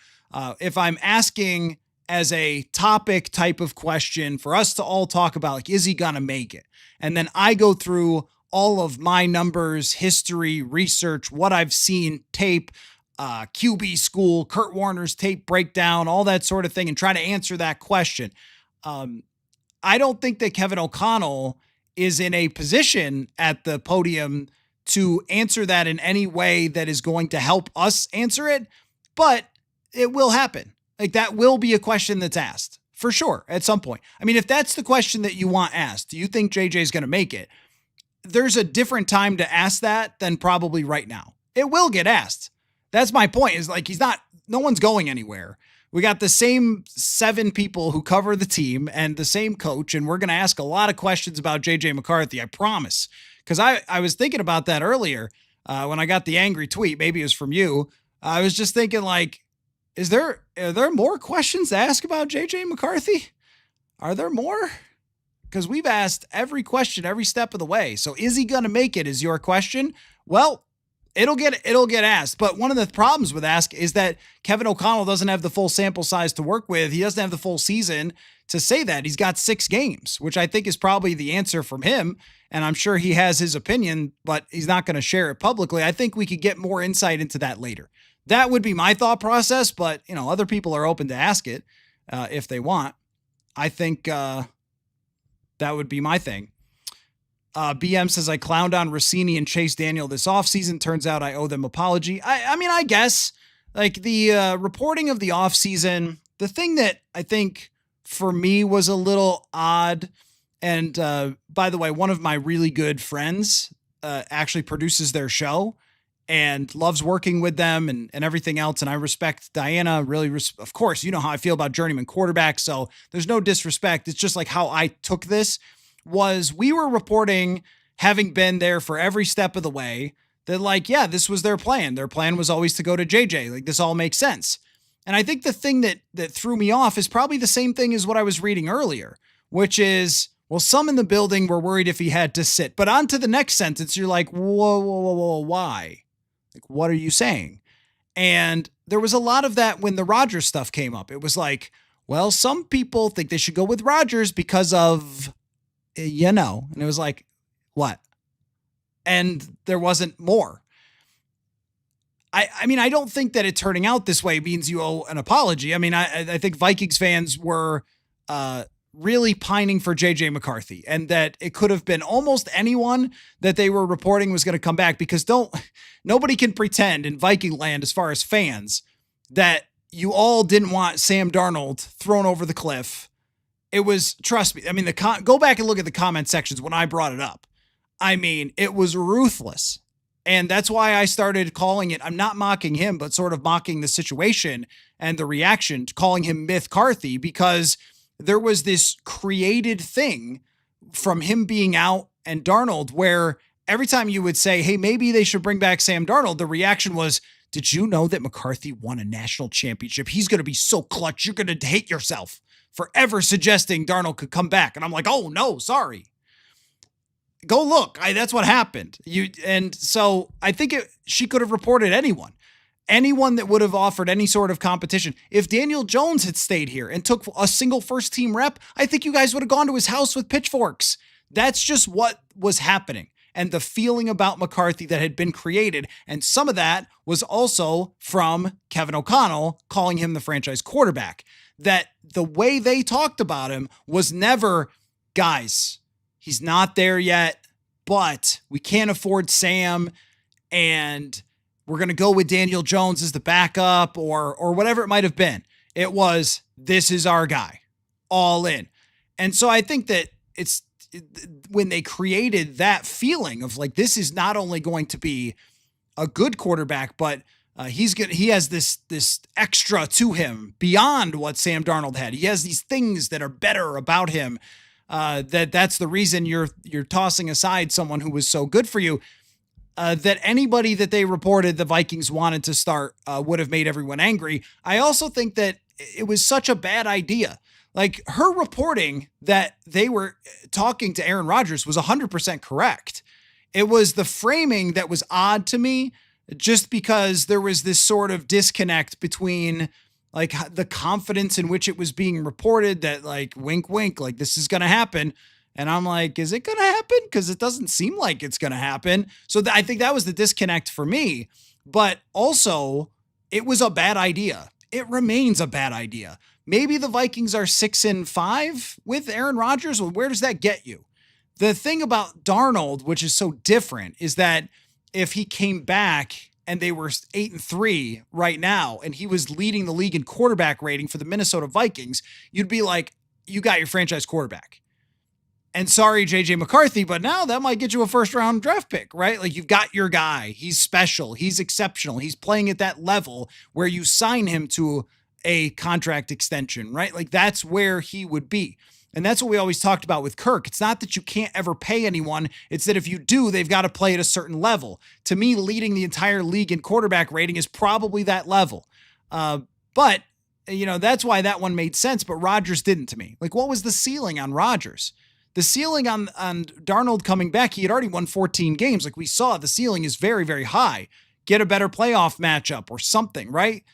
If I'm asking as a topic type of question for us to all talk about, like, is he going to make it? And then I go through all of my numbers, history, research, what I've seen, tape, QB school, Kurt Warner's tape breakdown, all that sort of thing, and try to answer that question. I don't think that Kevin O'Connell is in a position at the podium to answer that in any way that is going to help us answer it, but it will happen. Like, that will be a question that's asked for sure at some point. I mean, if that's the question that you want asked, do you think JJ is going to make it? There's a different time to ask that than probably right now. It will get asked. That's my point, is like, no one's going anywhere. We got the same 7 people who cover the team and the same coach, and we're going to ask a lot of questions about JJ McCarthy, I promise. Because I was thinking about that earlier when I got the angry tweet. Maybe it was from you. I was just thinking, like, are there more questions to ask about JJ McCarthy? Are there more? Because we've asked every question every step of the way. So is he going to make it is your question? Well, it'll get asked. But one of the problems with ask is that Kevin O'Connell doesn't have the full sample size to work with. He doesn't have the full season to say that. He's got 6 games, which I think is probably the answer from him. And I'm sure he has his opinion, but he's not going to share it publicly. I think we could get more insight into that later. That would be my thought process, but other people are open to ask it if they want. I think that would be my thing. BM says, I clowned on Rossini and Chase Daniel this offseason. Turns out I owe them apology. I mean, I guess like the reporting of the offseason, the thing that I think for me was a little odd. And by the way, one of my really good friends actually produces their show and loves working with them and everything else. And I respect Diana really. Of course, you know how I feel about journeyman quarterbacks. So there's no disrespect. It's just like how I took this was we were reporting, having been there for every step of the way, that like, yeah, this was their plan. Their plan was always to go to JJ. Like, this all makes sense. And I think the thing that threw me off is probably the same thing as what I was reading earlier, which is, well, some in the building were worried if he had to sit. But on to the next sentence, you're like, whoa, why? Like, what are you saying? And there was a lot of that when the Rodgers stuff came up. It was like, well, some people think they should go with Rodgers because of, and it was like, what? And there wasn't more. I mean, I don't think that it turning out this way means you owe an apology. I mean, I think Vikings fans were really pining for JJ McCarthy, and that it could have been almost anyone that they were reporting was going to come back, because nobody can pretend in Viking land, as far as fans, that you all didn't want Sam Darnold thrown over the cliff. It was, trust me, I mean, go back and look at the comment sections when I brought it up. I mean, it was ruthless. And that's why I started calling it, I'm not mocking him, but sort of mocking the situation and the reaction, calling him Myth Carthy, because there was this created thing from him being out and Darnold where every time you would say, hey, maybe they should bring back Sam Darnold, the reaction was, did you know that McCarthy won a national championship? He's going to be so clutch. You're going to hate yourself for ever suggesting Darnold could come back. And I'm like, oh, no, sorry. Go look. That's what happened. And so I think she could have reported anyone that would have offered any sort of competition. If Daniel Jones had stayed here and took a single first team rep, I think you guys would have gone to his house with pitchforks. That's just what was happening. And the feeling about McCarthy that had been created. And some of that was also from Kevin O'Connell calling him the franchise quarterback. That the way they talked about him was never, guys, he's not there yet, but we can't afford Sam, and we're going to go with Daniel Jones as the backup, or whatever it might have been. It was, this is our guy, all in. And so I think that when they created that feeling of like, this is not only going to be a good quarterback, but he has this extra to him beyond what Sam Darnold had. He has these things that are better about him. That's the reason you're tossing aside someone who was so good for you. That anybody that they reported the Vikings wanted to start would have made everyone angry. I also think that it was such a bad idea. Like, her reporting that they were talking to Aaron Rodgers was 100% correct. It was the framing that was odd to me, just because there was this sort of disconnect between like the confidence in which it was being reported that, like, wink, wink, like this is going to happen. And I'm like, is it going to happen? Because it doesn't seem like it's going to happen. So I think that was the disconnect for me. But also, it was a bad idea. It remains a bad idea. Maybe the Vikings are 6-5 with Aaron Rodgers. Well, where does that get you? The thing about Darnold, which is so different, is that if he came back and they were 8-3 right now, and he was leading the league in quarterback rating for the Minnesota Vikings, you'd be like, you got your franchise quarterback. And sorry, JJ McCarthy, but now that might get you a first-round draft pick, right? Like, you've got your guy. He's special. He's exceptional. He's playing at that level where you sign him to a contract extension, right? Like, that's where he would be. And that's what we always talked about with Kirk. It's not that you can't ever pay anyone. It's that if you do, they've got to play at a certain level. To me, leading the entire league in quarterback rating is probably that level. But, you know, that's why that one made sense, but Rodgers didn't to me. Like, what was the ceiling on Rodgers? The ceiling on Darnold coming back, he had already won 14 games. Like we saw, the ceiling is very, very high. Get a better playoff matchup or something, right?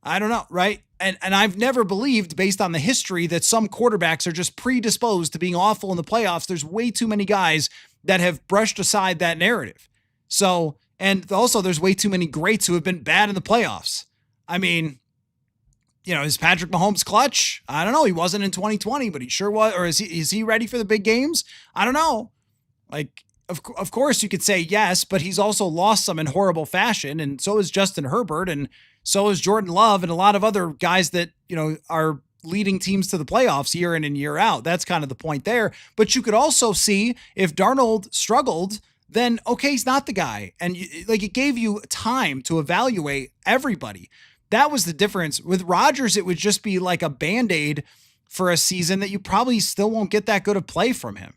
I don't know, right? And I've never believed, based on the history, that some quarterbacks are just predisposed to being awful in the playoffs. There's way too many guys that have brushed aside that narrative. So, and also there's way too many greats who have been bad in the playoffs. I mean, you know, is Patrick Mahomes clutch? I don't know. He wasn't in 2020, but he sure was. Or is he ready for the big games? I don't know. Like, of course you could say yes, but he's also lost some in horrible fashion. And so is Justin Herbert. And so is Jordan Love and a lot of other guys that, you know, are leading teams to the playoffs year in and year out. That's kind of the point there. But you could also see if Darnold struggled, then okay, he's not the guy. And like, it gave you time to evaluate everybody. That was the difference. With Rodgers, it would just be like a Band-Aid for a season that you probably still won't get that good of play from him.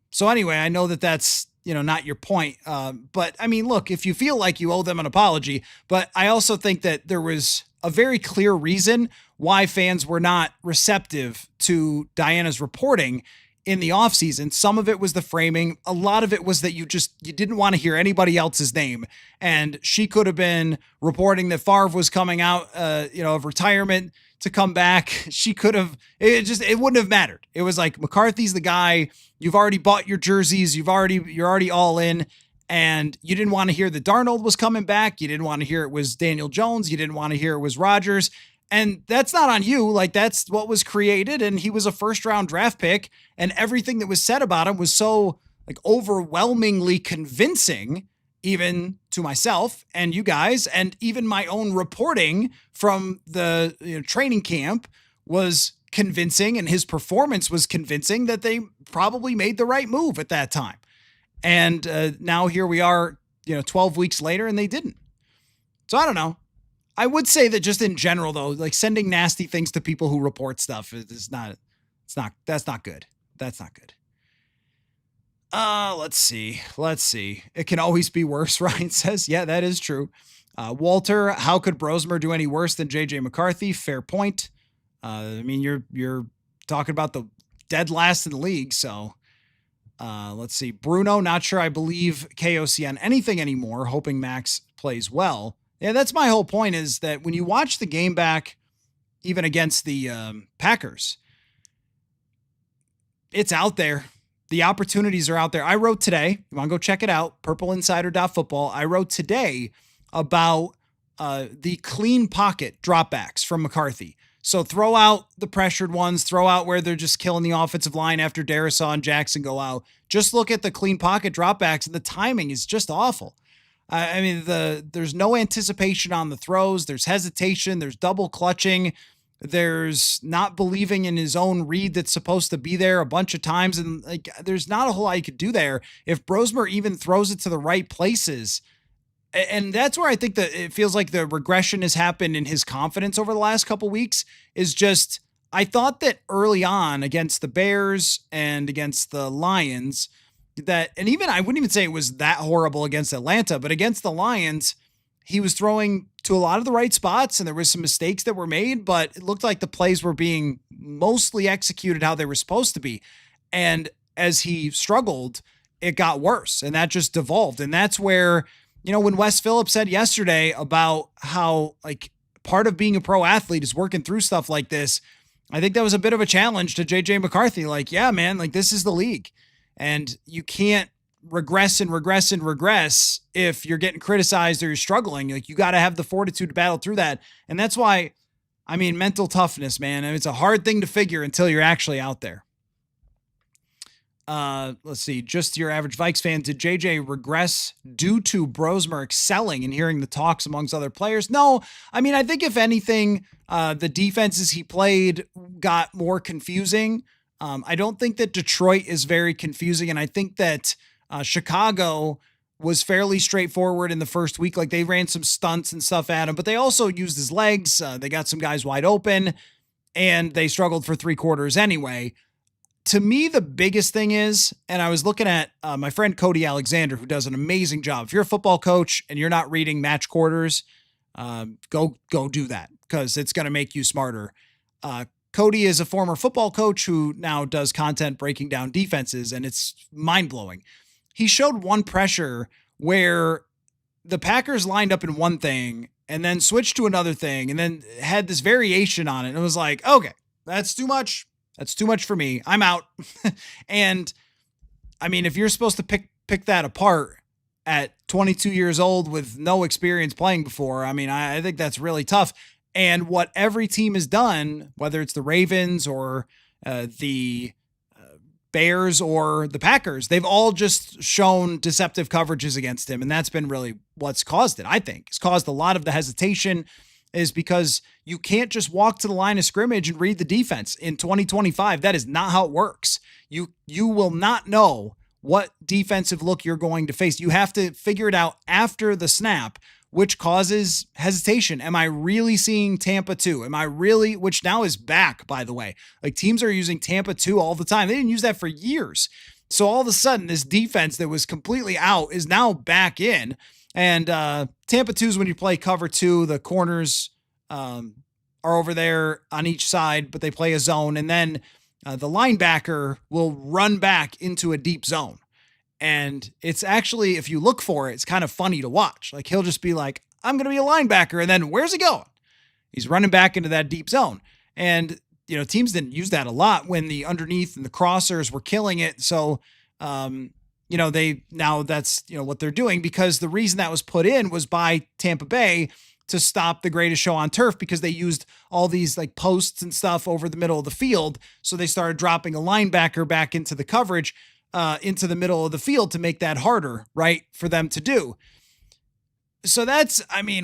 So anyway, I know that that's, you know, not your point. But I mean, look, if you feel like you owe them an apology, but I also think that there was a very clear reason why fans were not receptive to Diana's reporting in the offseason. Some of it was the framing. A lot of it was that you didn't want to hear anybody else's name. And she could have been reporting that Favre was coming out, of retirement to come back. She could have, it wouldn't have mattered. It was like, McCarthy's the guy. You've already bought your jerseys. You're already all in. And you didn't want to hear that Darnold was coming back. You didn't want to hear it was Daniel Jones. You didn't want to hear it was Rodgers. And that's not on you. Like, that's what was created. And he was a first-round draft pick. And everything that was said about him was so like overwhelmingly convincing, even to myself and you guys, and even my own reporting from the training camp was convincing, and his performance was convincing that they probably made the right move at that time. And now here we are, 12 weeks later, and they didn't. So I don't know. I would say that just in general, though, like sending nasty things to people who report stuff that's not good. That's not good. Let's see. It can always be worse, Ryan says. Yeah, that is true. Walter, how could Brosmer do any worse than JJ McCarthy? Fair point. I mean, you're talking about the dead last in the league, so let's see. Bruno, not sure I believe KOC on anything anymore, hoping Max plays well. Yeah, that's my whole point, is that when you watch the game back, even against the Packers, it's out there. The opportunities are out there. I wrote today, you want to go check it out, purpleinsider.football. I wrote today about the clean pocket dropbacks from McCarthy. So throw out the pressured ones, throw out where they're just killing the offensive line after Darisaw and Jackson go out. Just look at the clean pocket dropbacks, and the timing is just awful. I mean, there's no anticipation on the throws. There's hesitation. There's double clutching. There's not believing in his own read that's supposed to be there a bunch of times. And like, there's not a whole lot you could do there. If Brosmer even throws it to the right places, and that's where I think that it feels like the regression has happened in his confidence over the last couple weeks, is just, I thought that early on against the Bears and against the Lions that, and even I wouldn't even say it was that horrible against Atlanta, but against the Lions, he was throwing to a lot of the right spots, and there was some mistakes that were made, but it looked like the plays were being mostly executed how they were supposed to be. And as he struggled, it got worse, and that just devolved. And that's where, when Wes Phillips said yesterday about how like part of being a pro athlete is working through stuff like this, I think that was a bit of a challenge to JJ McCarthy. Like, yeah, man, like this is the league, and you can't regress if you're getting criticized or you're struggling. Like, you got to have the fortitude to battle through that. And that's why, I mean, mental toughness, man. I mean, it's a hard thing to figure until you're actually out there. Let's see. Just your average Vikes fan. Did JJ regress due to Brosmer excelling and hearing the talks amongst other players? No. I mean, I think if anything, the defenses he played got more confusing. I don't think that Detroit is very confusing. And I think that Chicago was fairly straightforward in the first week. Like, they ran some stunts and stuff at him, but they also used his legs. They got some guys wide open, and they struggled for 3 quarters anyway. To me, the biggest thing is, and I was looking at my friend Cody Alexander, who does an amazing job. If you're a football coach and you're not reading match quarters, go do that, because it's going to make you smarter. Cody is a former football coach who now does content breaking down defenses, and it's mind-blowing. He showed one pressure where the Packers lined up in one thing and then switched to another thing and then had this variation on it. And it was like, okay, that's too much. That's too much for me. I'm out. And I mean, if you're supposed to pick that apart at 22 years old with no experience playing before, I mean, I think that's really tough. And what every team has done, whether it's the Ravens or the Bears or the Packers, they've all just shown deceptive coverages against him. And that's been really what's caused it, I think. It's caused a lot of the hesitation, is because you can't just walk to the line of scrimmage and read the defense. In 2025, that is not how it works. You will not know what defensive look you're going to face. You have to figure it out after the snap, which causes hesitation. Am I really seeing Tampa 2? Am I really, which now is back, by the way. Like, teams are using Tampa 2 all the time. They didn't use that for years. So all of a sudden, this defense that was completely out is now back in. And Tampa 2 is when you play cover 2. The corners are over there on each side, but they play a zone. And then the linebacker will run back into a deep zone. And it's actually, if you look for it, it's kind of funny to watch. Like, he'll just be like, I'm going to be a linebacker. And then where's he going? He's running back into that deep zone. And, teams didn't use that a lot when the underneath and the crossers were killing it. So, now that's, what they're doing, because the reason that was put in was by Tampa Bay to stop the greatest show on turf, because they used all these like posts and stuff over the middle of the field. So they started dropping a linebacker back into the coverage, into the middle of the field to make that harder, right, for them to do. So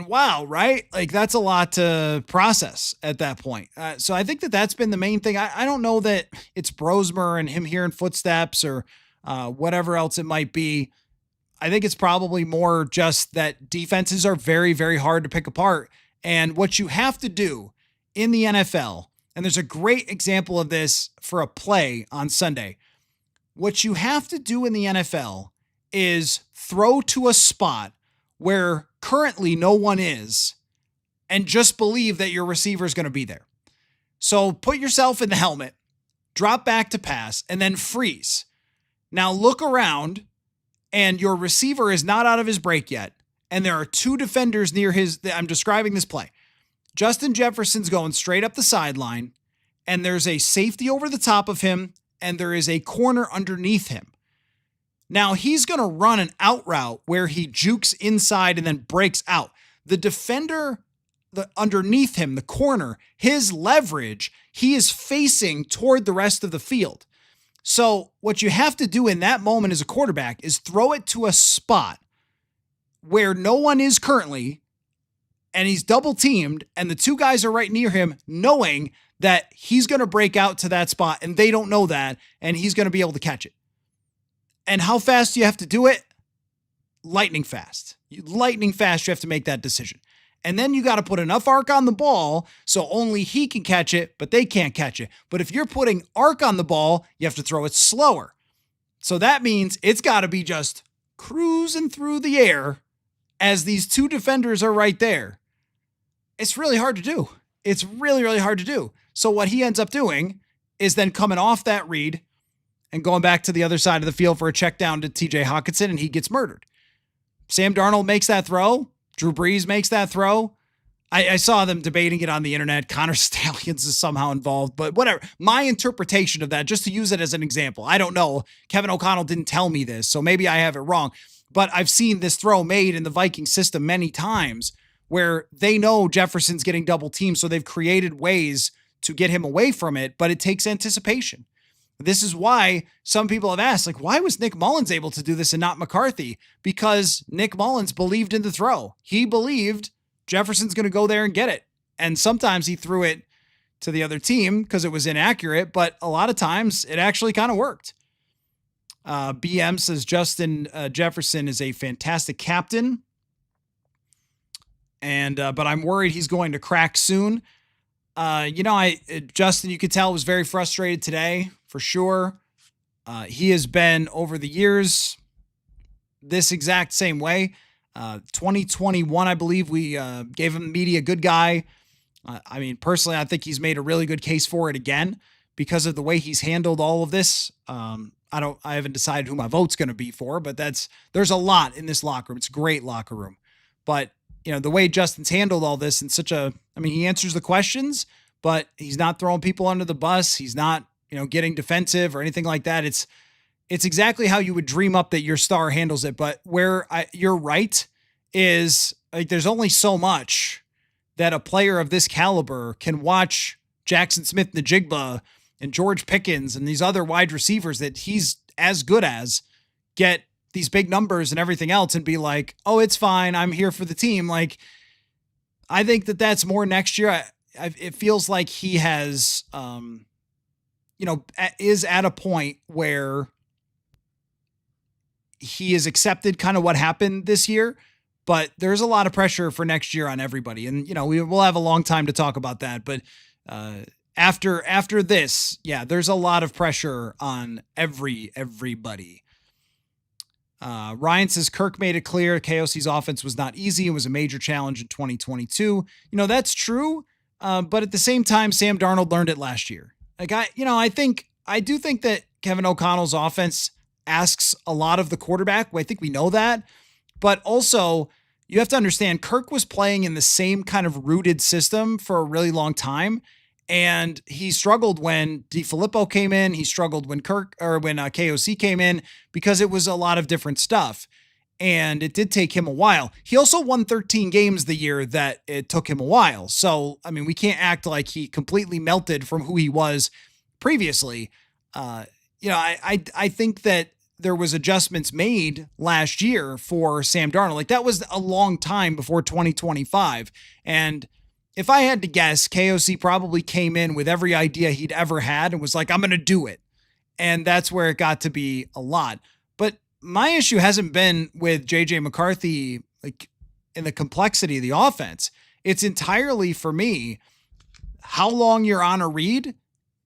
wow, right? Like that's a lot to process at that point. So I think that that's been the main thing. I don't know that it's Brosmer and him hearing footsteps or whatever else it might be. I think it's probably more just that defenses are very, very hard to pick apart. And what you have to do in the NFL, and there's a great example of this for a play on Sunday. What you have to do in the NFL is throw to a spot where currently no one is, and just believe that your receiver is going to be there. So put yourself in the helmet, drop back to pass, and then freeze. Now look around, and your receiver is not out of his break yet, and there are two defenders near I'm describing this play. Justin Jefferson's going straight up the sideline, and there's a safety over the top of him, and there is a corner underneath him. Now he's going to run an out route where he jukes inside and then breaks out. The defender underneath him, the corner, his leverage, he is facing toward the rest of the field. So what you have to do in that moment as a quarterback is throw it to a spot where no one is currently, and he's double teamed, and the two guys are right near him, knowing that he's going to break out to that spot, and they don't know that, and he's going to be able to catch it. And how fast do you have to do it? Lightning fast. Lightning fast, you have to make that decision. And then you got to put enough arc on the ball so only he can catch it, but they can't catch it. But if you're putting arc on the ball, you have to throw it slower. So that means it's got to be just cruising through the air as these two defenders are right there. It's really hard to do. It's really, really hard to do. So what he ends up doing is then coming off that read and going back to the other side of the field for a check down to TJ Hawkinson, and he gets murdered. Sam Darnold makes that throw. Drew Brees makes that throw. I saw them debating it on the internet. Connor Stallions is somehow involved, but whatever. My interpretation of that, just to use it as an example, I don't know. Kevin O'Connell didn't tell me this, so maybe I have it wrong. But I've seen this throw made in the Viking system many times where they know Jefferson's getting double teamed, so they've created ways to get him away from it, but it takes anticipation. This is why some people have asked, like, why was Nick Mullins able to do this and not McCarthy? Because Nick Mullins believed in the throw. He believed Jefferson's going to go there and get it. And sometimes he threw it to the other team because it was inaccurate, but a lot of times it actually kind of worked. BM says Justin Jefferson is a fantastic captain. But I'm worried he's going to crack soon. Justin, you could tell, was very frustrated today, for sure. He has been, over the years, this exact same way. 2021, I believe we gave him media good guy. Personally, I think he's made a really good case for it again because of the way he's handled all of this. I haven't decided who my vote's going to be for, but there's a lot in this locker room. It's a great locker room. But the way Justin's handled all this in he answers the questions, but he's not throwing people under the bus. He's not, getting defensive or anything like that. It's exactly how you would dream up that your star handles it. But you're right is, like, there's only so much that a player of this caliber can watch Jackson Smith-Njigba and George Pickens and these other wide receivers that he's as good as get these big numbers and everything else and be like, oh, it's fine, I'm here for the team. Like, I think that's more next year. It feels like he has, is at a point where he has accepted kind of what happened this year, but there's a lot of pressure for next year on everybody. And, we will have a long time to talk about that. But after this, there's a lot of pressure on everybody. Ryan says Kirk made it clear KOC's offense was not easy. It was a major challenge in 2022. That's true. But at the same time, Sam Darnold learned it last year. Like I do think that Kevin O'Connell's offense asks a lot of the quarterback. I think we know that, but also you have to understand Kirk was playing in the same kind of rooted system for a really long time. And he struggled when DiFilippo came in. He struggled when KOC came in because it was a lot of different stuff. And it did take him a while. He also won 13 games the year that it took him a while. So, I mean, we can't act like he completely melted from who he was previously. I think that there was adjustments made last year for Sam Darnold. Like, that was a long time before 2025. And if I had to guess, KOC probably came in with every idea he'd ever had and was like, I'm going to do it. And that's where it got to be a lot. But my issue hasn't been with JJ McCarthy, like, in the complexity of the offense. It's entirely, for me, how long you're on a read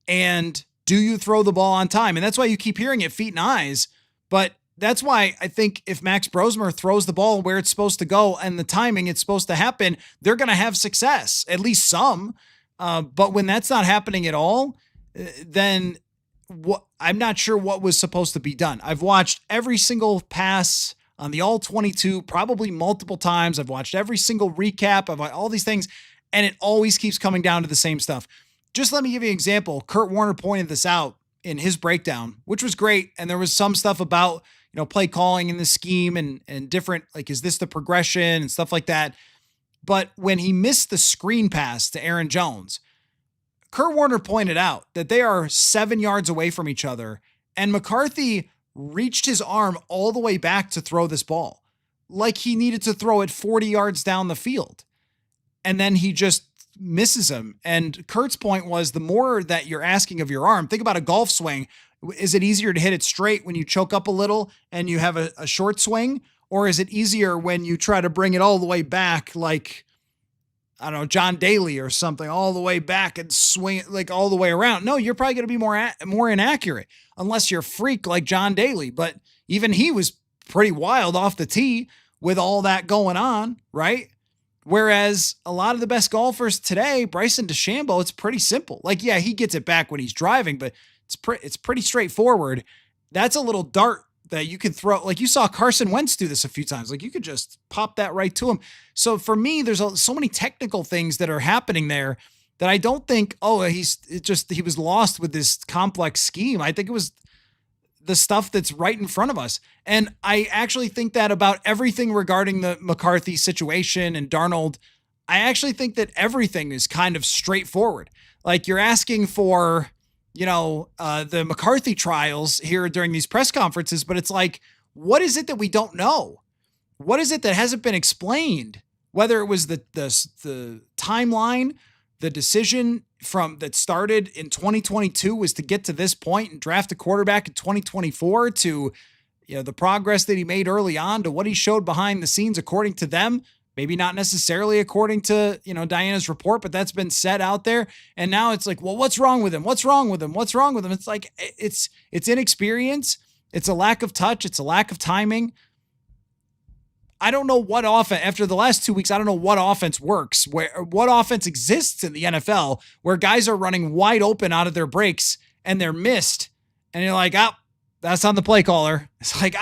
and do you throw the ball on time? And that's why you keep hearing it, feet and eyes. But that's why I think if Max Brosmer throws the ball where it's supposed to go and the timing it's supposed to happen, they're going to have success, at least some. But when that's not happening at all, then I'm not sure what was supposed to be done. I've watched every single pass on the all 22, probably multiple times. I've watched every single recap of all these things, and it always keeps coming down to the same stuff. Just let me give you an example. Kurt Warner pointed this out in his breakdown, which was great. And there was some stuff about, play calling in the scheme and different, like, is this the progression and stuff like that. But when he missed the screen pass to Aaron Jones, Kurt Warner pointed out that they are 7 yards away from each other, and McCarthy reached his arm all the way back to throw this ball, like he needed to throw it 40 yards down the field. And then he just misses him. And Kurt's point was, the more that you're asking of your arm, think about a golf swing. Is it easier to hit it straight when you choke up a little and you have a short swing? Or is it easier when you try to bring it all the way back, like, I don't know, John Daly or something, all the way back and swing it like all the way around? No, you're probably going to be more inaccurate unless you're a freak like John Daly. But even he was pretty wild off the tee with all that going on, right? Whereas a lot of the best golfers today, Bryson DeChambeau, it's pretty simple. Like, yeah, he gets it back when he's driving, but it's pretty straightforward. That's a little dart that you can throw. Like, you saw Carson Wentz do this a few times. Like, you could just pop that right to him. So for me, there's so many technical things that are happening there that I don't think, he was lost with this complex scheme. I think it was the stuff that's right in front of us. And I actually think that about everything regarding the McCarthy situation and Darnold. I actually think that everything is kind of straightforward. Like, you're asking for, the McCarthy trials here during these press conferences, but it's like, what is it that we don't know? What is it that hasn't been explained? Whether it was the timeline, the decision that started in 2022 was to get to this point and draft a quarterback in 2024, to, the progress that he made early on, to what he showed behind the scenes, according to them, maybe not necessarily according to, Diana's report, but that's been said out there. And now it's like, well, what's wrong with him? What's wrong with him? What's wrong with him? It's like, it's inexperience. It's a lack of touch. It's a lack of timing. I don't know what offense, after the last 2 weeks, I don't know what offense works, what offense exists in the NFL where guys are running wide open out of their breaks and they're missed. And you're like, that's on the play caller. It's like,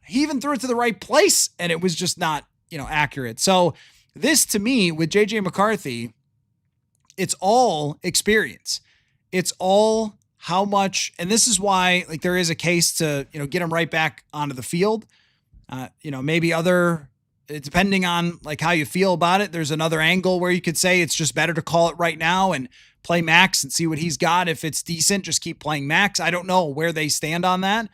he even threw it to the right place and it was just not, accurate. So this, to me, with JJ McCarthy, it's all experience. It's all how much, and this is why, like, there is a case to, get him right back onto the field. Maybe depending on like how you feel about it, there's another angle where you could say it's just better to call it right now and play Max and see what he's got. If it's decent, just keep playing Max. I don't know where they stand on that,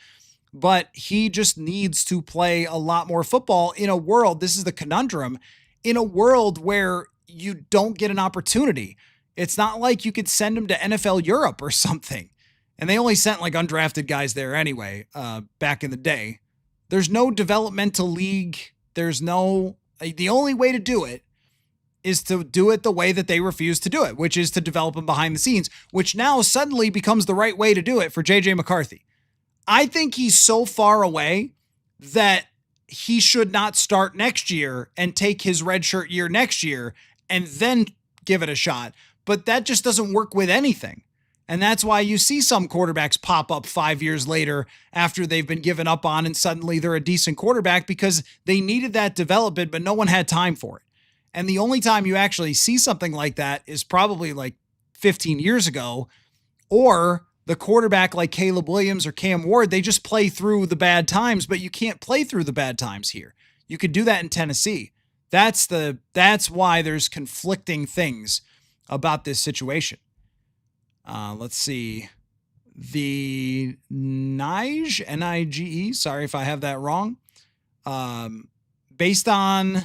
but he just needs to play a lot more football in a world. This is the conundrum, in a world where you don't get an opportunity. It's not like you could send him to NFL Europe or something. And they only sent like undrafted guys there anyway, back in the day. There's no developmental league. The only way to do it is to do it the way that they refuse to do it, which is to develop them behind the scenes, which now suddenly becomes the right way to do it for JJ McCarthy. I think he's so far away that he should not start next year and take his redshirt year next year and then give it a shot. But that just doesn't work with anything. And that's why you see some quarterbacks pop up 5 years later after they've been given up on and suddenly they're a decent quarterback because they needed that development, but no one had time for it. And the only time you actually see something like that is probably like 15 years ago, or the quarterback like Caleb Williams or Cam Ward, they just play through the bad times, but you can't play through the bad times here. You could do that in Tennessee. That's why there's conflicting things about this situation. Let's see. The Nige, N-I-G-E, sorry if I have that wrong. Based on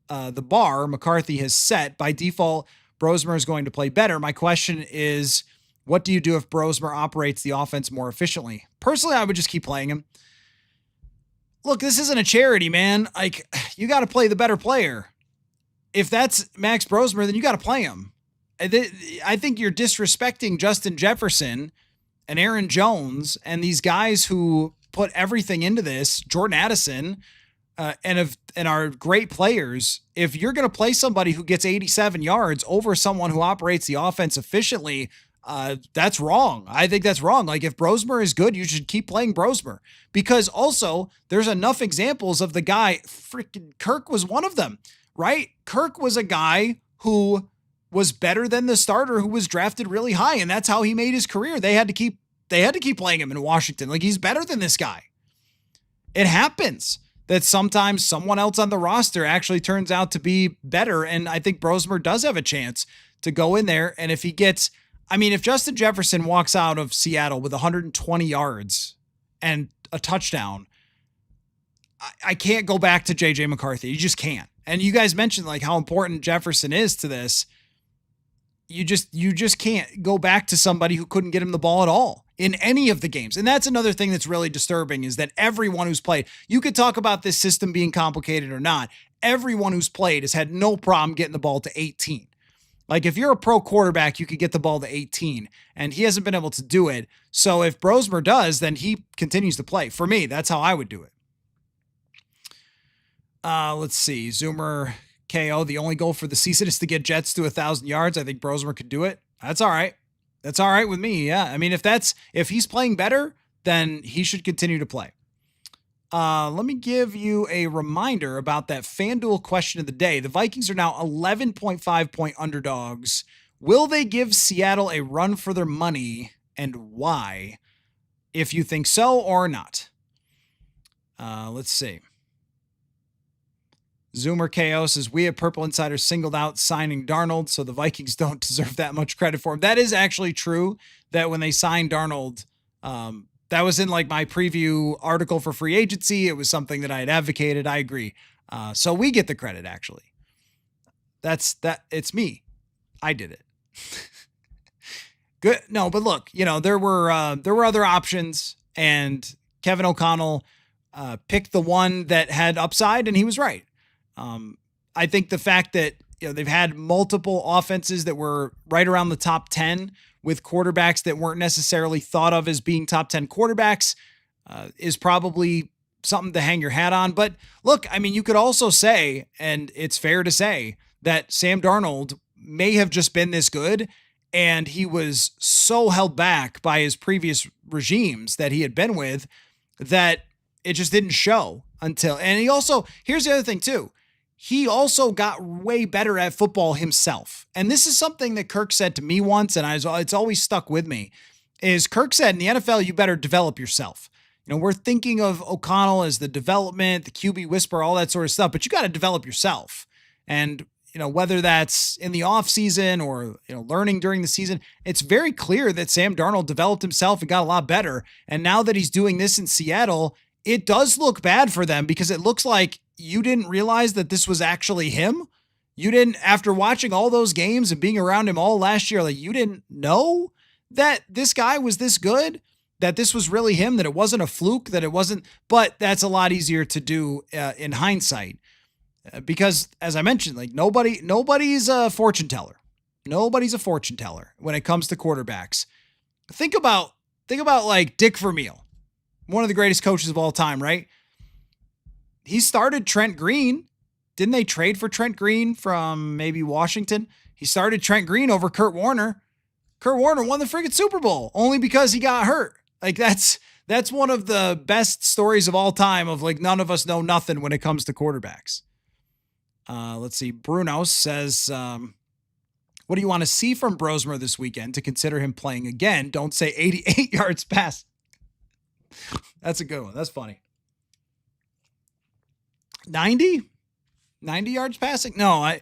the bar McCarthy has set, by default, Brosmer is going to play better. My question is, what do you do if Brosmer operates the offense more efficiently? Personally, I would just keep playing him. Look, this isn't a charity, man. Like, you got to play the better player. If that's Max Brosmer, then you got to play him. I think you're disrespecting Justin Jefferson and Aaron Jones and these guys who put everything into this, Jordan Addison, and are great players. If you're going to play somebody who gets 87 yards over someone who operates the offense efficiently, that's wrong. I think that's wrong. Like, if Brosmer is good, you should keep playing Brosmer, because also there's enough examples of the guy. Freaking Kirk was one of them, right? Kirk was a guy who was better than the starter who was drafted really high, and that's how he made his career. They had to keep playing him in Washington. Like, he's better than this guy. It happens that sometimes someone else on the roster actually turns out to be better, and I think Brosmer does have a chance to go in there. And if he gets, if Justin Jefferson walks out of Seattle with 120 yards and a touchdown, I can't go back to JJ McCarthy. You just can't. And you guys mentioned like how important Jefferson is to this. You just can't go back to somebody who couldn't get him the ball at all in any of the games. And that's another thing that's really disturbing, is that everyone who's played, you could talk about this system being complicated or not, everyone who's played has had no problem getting the ball to 18. Like, if you're a pro quarterback, you could get the ball to 18, and he hasn't been able to do it. So if Brosmer does, then he continues to play. For me, that's how I would do it. Let's see. Zoomer KO, the only goal for the season is to get Jets to 1,000 yards. I think Brosmer could do it. That's all right. That's all right with me. Yeah. If he's playing better, then he should continue to play. Let me give you a reminder about that FanDuel question of the day. The Vikings are now 11.5 point underdogs. Will they give Seattle a run for their money, and why? If you think so or not. Let's see. Zoomer KO says, we at Purple Insider singled out signing Darnold, so the Vikings don't deserve that much credit for him. That is actually true, that when they signed Darnold, that was in like my preview article for free agency. It was something that I had advocated. I agree. So we get the credit, actually. It's me. I did it. Good. No, but look, there were other options, and Kevin O'Connell picked the one that had upside, and he was right. I think the fact that they've had multiple offenses that were right around the top 10 with quarterbacks that weren't necessarily thought of as being top 10 quarterbacks is probably something to hang your hat on. But look, you could also say, and it's fair to say, that Sam Darnold may have just been this good, and he was so held back by his previous regimes that he had been with that it just didn't show until. And he also, here's the other thing too, he also got way better at football himself. And this is something that Kirk said to me once, and it's always stuck with me, is Kirk said, in the NFL, you better develop yourself. We're thinking of O'Connell as the development, the QB whisperer, all that sort of stuff, but you got to develop yourself. And, whether that's in the off season or, learning during the season, it's very clear that Sam Darnold developed himself and got a lot better. And now that he's doing this in Seattle, it does look bad for them, because it looks like you didn't realize that this was actually him. You didn't, after watching all those games and being around him all last year, like, you didn't know that this guy was this good, that this was really him, that it wasn't a fluke, that it wasn't, but that's a lot easier to do in hindsight, because as I mentioned, like nobody's a fortune teller. Nobody's a fortune teller when it comes to quarterbacks. Think about like Dick Vermeil, one of the greatest coaches of all time, right? He started Trent Green. Didn't they trade for Trent Green from maybe Washington? He started Trent Green over Kurt Warner. Kurt Warner won the friggin' Super Bowl only because he got hurt. Like, that's one of the best stories of all time, of like, none of us know nothing when it comes to quarterbacks. Let's see. Bruno says, What do you want to see from Brosmer this weekend to consider him playing again? Don't say 88 yards pass. That's a good one. That's funny. 90 yards passing? No,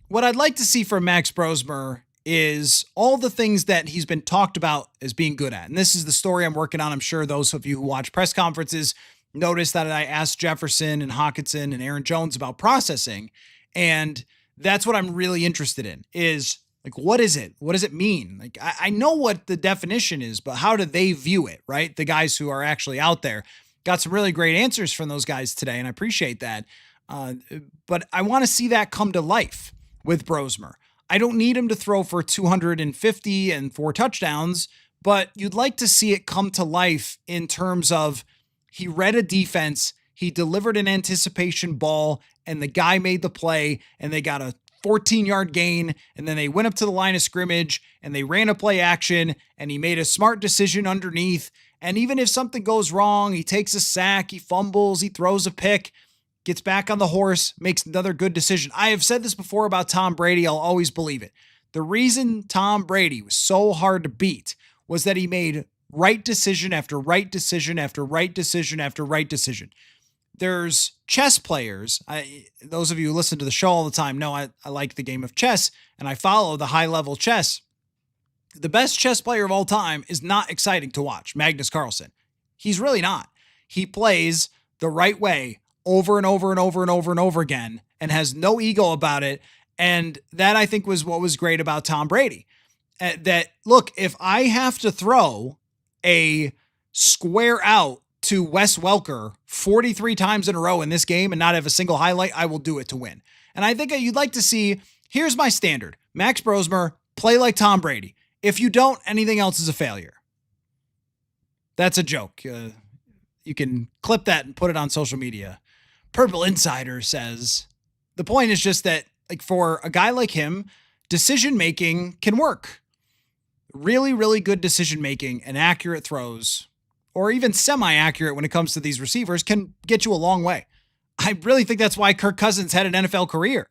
what I'd like to see from Max Brosmer is all the things that he's been talked about as being good at. And this is the story I'm working on. I'm sure those of you who watch press conferences notice that I asked Jefferson and Hockenson and Aaron Jones about processing. And that's what I'm really interested in is like, what is it? What does it mean? Like, I know what the definition is, but how do they view it, right? The guys who are actually out there. Got some really great answers from those guys today, and I appreciate that. But I want to see that come to life with Brosmer. I don't need him to throw for 250 and 4 touchdowns, but you'd like to see it come to life in terms of he read a defense, he delivered an anticipation ball, and the guy made the play, and they got a 14-yard gain, and then they went up to the line of scrimmage, and they ran a play action, and he made a smart decision underneath. And even if something goes wrong, he takes a sack, he fumbles, he throws a pick, gets back on the horse, makes another good decision. I have said this before about Tom Brady. I'll always believe it. The reason Tom Brady was so hard to beat was that he made right decision after right decision after right decision after right decision. There's chess players. Those of you who listen to the show all the time know I like the game of chess, and I follow the high-level chess. The best chess player of all time is not exciting to watch, Magnus Carlsen. He's really not. He plays the right way over and over and over and over and over again and has no ego about it. And that, I think, was what was great about Tom Brady. That, look, if I have to throw a square out to Wes Welker 43 times in a row in this game and not have a single highlight, I will do it to win. And I think you'd like to see, here's my standard. Max Brosmer, play like Tom Brady. If you don't, anything else is a failure. That's a joke. You can clip that and put it on social media. Purple Insider says, the point is just that, like, for a guy like him, decision-making can work. Really, really good decision-making and accurate throws, or even semi-accurate when it comes to these receivers, can get you a long way. I really think that's why Kirk Cousins had an NFL career,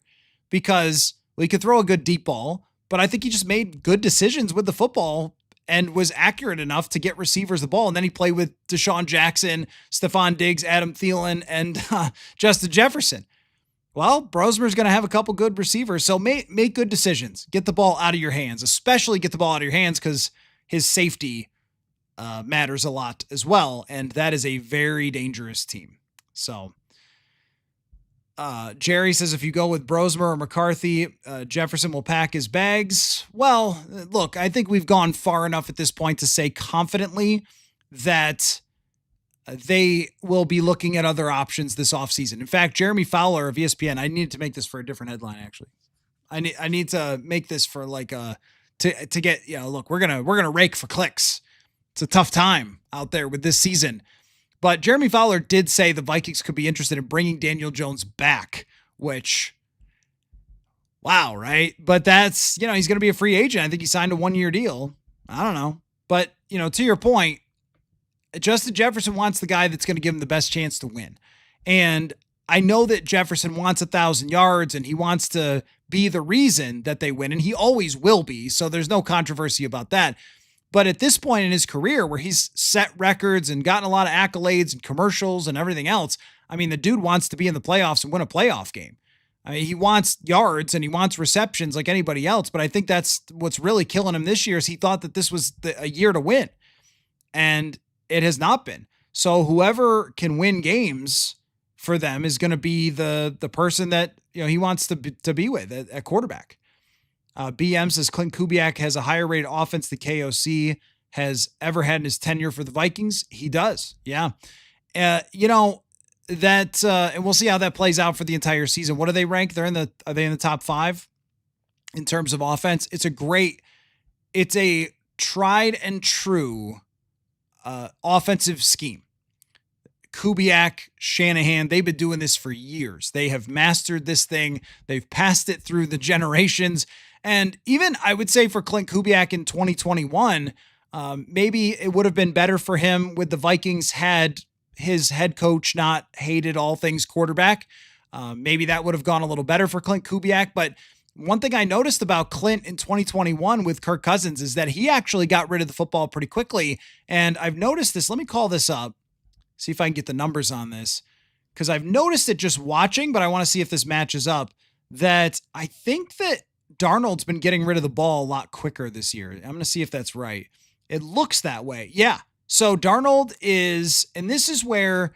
because he could throw a good deep ball, but I think he just made good decisions with the football and was accurate enough to get receivers the ball. And then he played with Deshaun Jackson, Stephon Diggs, Adam Thielen, and Justin Jefferson. Well, Brosmer's going to have a couple good receivers, so make good decisions. Get the ball out of your hands, especially get the ball out of your hands because his safety matters a lot as well, and that is a very dangerous team. So Jerry says if you go with Brosmer or McCarthy, Jefferson will pack his bags. Well, look, I think we've gone far enough at this point to say confidently that they will be looking at other options this offseason. In fact, Jeremy Fowler of ESPN, I needed to make this for a different headline, actually. I need to make this for like to get, look, we're gonna rake for clicks. It's a tough time out there with this season. But Jeremy Fowler did say the Vikings could be interested in bringing Daniel Jones back, which, wow, right? But that's, he's going to be a free agent. I think he signed a 1-year deal. I don't know. But, to your point, Justin Jefferson wants the guy that's going to give him the best chance to win. And I know that Jefferson wants 1,000 yards and he wants to be the reason that they win, and he always will be. So there's no controversy about that. But at this point in his career where he's set records and gotten a lot of accolades and commercials and everything else, I mean, the dude wants to be in the playoffs and win a playoff game. I mean, he wants yards and he wants receptions like anybody else, but I think that's what's really killing him this year is he thought that this was a year to win, and it has not been. So whoever can win games for them is going to be the person that he wants to be with at quarterback. BM says Clint Kubiak has a higher rated offense than KOC has ever had in his tenure for the Vikings. He does. Yeah. And we'll see how that plays out for the entire season. What do they rank? Are they in the top 5 in terms of offense? It's a tried and true offensive scheme. Kubiak, Shanahan, they've been doing this for years. They have mastered this thing. They've passed it through the generations. And even I would say for Clint Kubiak in 2021, maybe it would have been better for him with the Vikings had his head coach not hated all things quarterback. Maybe that would have gone a little better for Clint Kubiak. But one thing I noticed about Clint in 2021 with Kirk Cousins is that he actually got rid of the football pretty quickly. And I've noticed this. Let me call this up, see if I can get the numbers on this, because I've noticed it just watching, but I want to see if this matches up, that I think that Darnold's been getting rid of the ball a lot quicker this year. I'm going to see if that's right. It looks that way. Yeah. So Darnold is, and this is where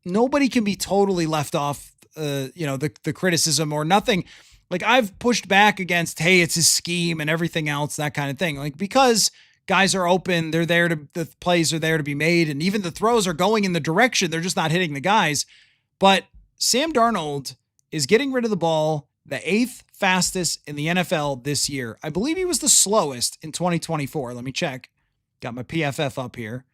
nobody can be totally left off, the criticism or nothing. Like, I've pushed back against, hey, it's his scheme and everything else, that kind of thing. Like, because guys are open, the plays are there to be made, and even the throws are going in the direction, they're just not hitting the guys. But Sam Darnold is getting rid of the ball the 8th fastest in the NFL this year. I believe he was the slowest in 2024. Let me check. Got my PFF up here.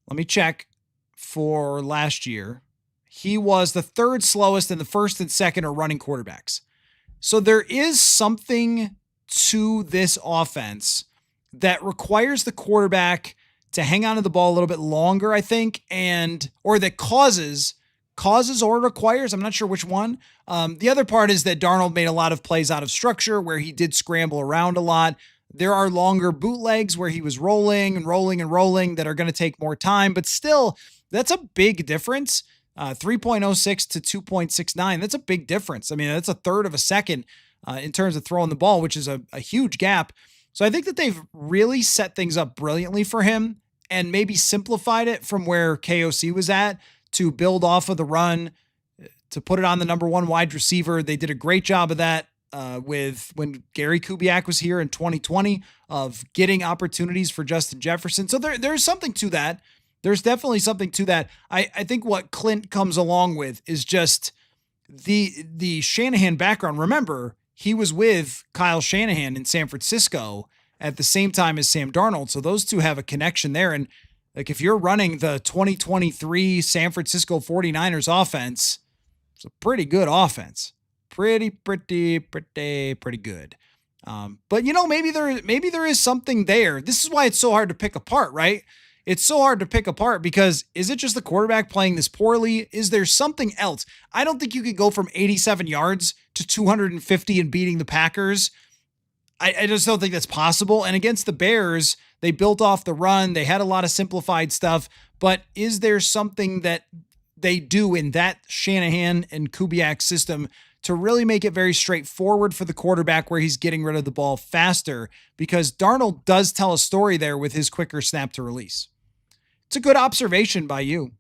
Let me check for last year. He was the 3rd slowest, and the 1st and 2nd are running quarterbacks. So there is something to this offense that requires the quarterback to hang on to the ball a little bit longer, I think, or that causes or requires, I'm not sure which one. The other part is that Darnold made a lot of plays out of structure where he did scramble around a lot. There are longer bootlegs where he was rolling that are going to take more time, but still, that's a big difference. 3.06 to 2.69. That's a big difference. I mean, that's a third of a second in terms of throwing the ball, which is a huge gap. So I think that they've really set things up brilliantly for him and maybe simplified it from where KOC was at to build off of the run, to put it on the number 1 wide receiver. They did a great job of that with when Gary Kubiak was here in 2020 of getting opportunities for Justin Jefferson. So there's something to that. There's definitely something to that. I think what Clint comes along with is just the Shanahan background. Remember, he was with Kyle Shanahan in San Francisco at the same time as Sam Darnold. So those two have a connection there. And like, if you're running the 2023 San Francisco 49ers offense, it's a pretty good offense. Pretty good. But maybe there is something there. This is why it's so hard to pick apart, right? It's so hard to pick apart because is it just the quarterback playing this poorly? Is there something else? I don't think you could go from 87 yards to 250 and beating the Packers. I just don't think that's possible. And against the Bears, they built off the run. They had a lot of simplified stuff. But is there something that they do in that Shanahan and Kubiak system to really make it very straightforward for the quarterback where he's getting rid of the ball faster? Because Darnold does tell a story there with his quicker snap to release. It's a good observation by you.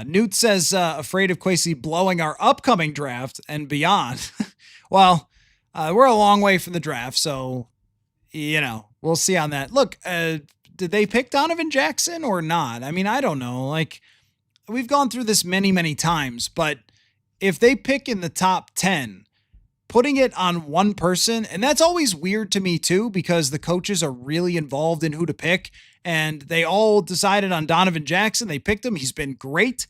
Newt says, afraid of Kwesi blowing our upcoming draft and beyond. Well, we're a long way from the draft, so, we'll see on that. Look, did they pick Donovan Jackson or not? I mean, I don't know. Like, we've gone through this many, many times, but if they pick in the top 10, putting it on one person, and that's always weird to me too, because the coaches are really involved in who to pick, and they all decided on Donovan Jackson. They picked him. He's been great.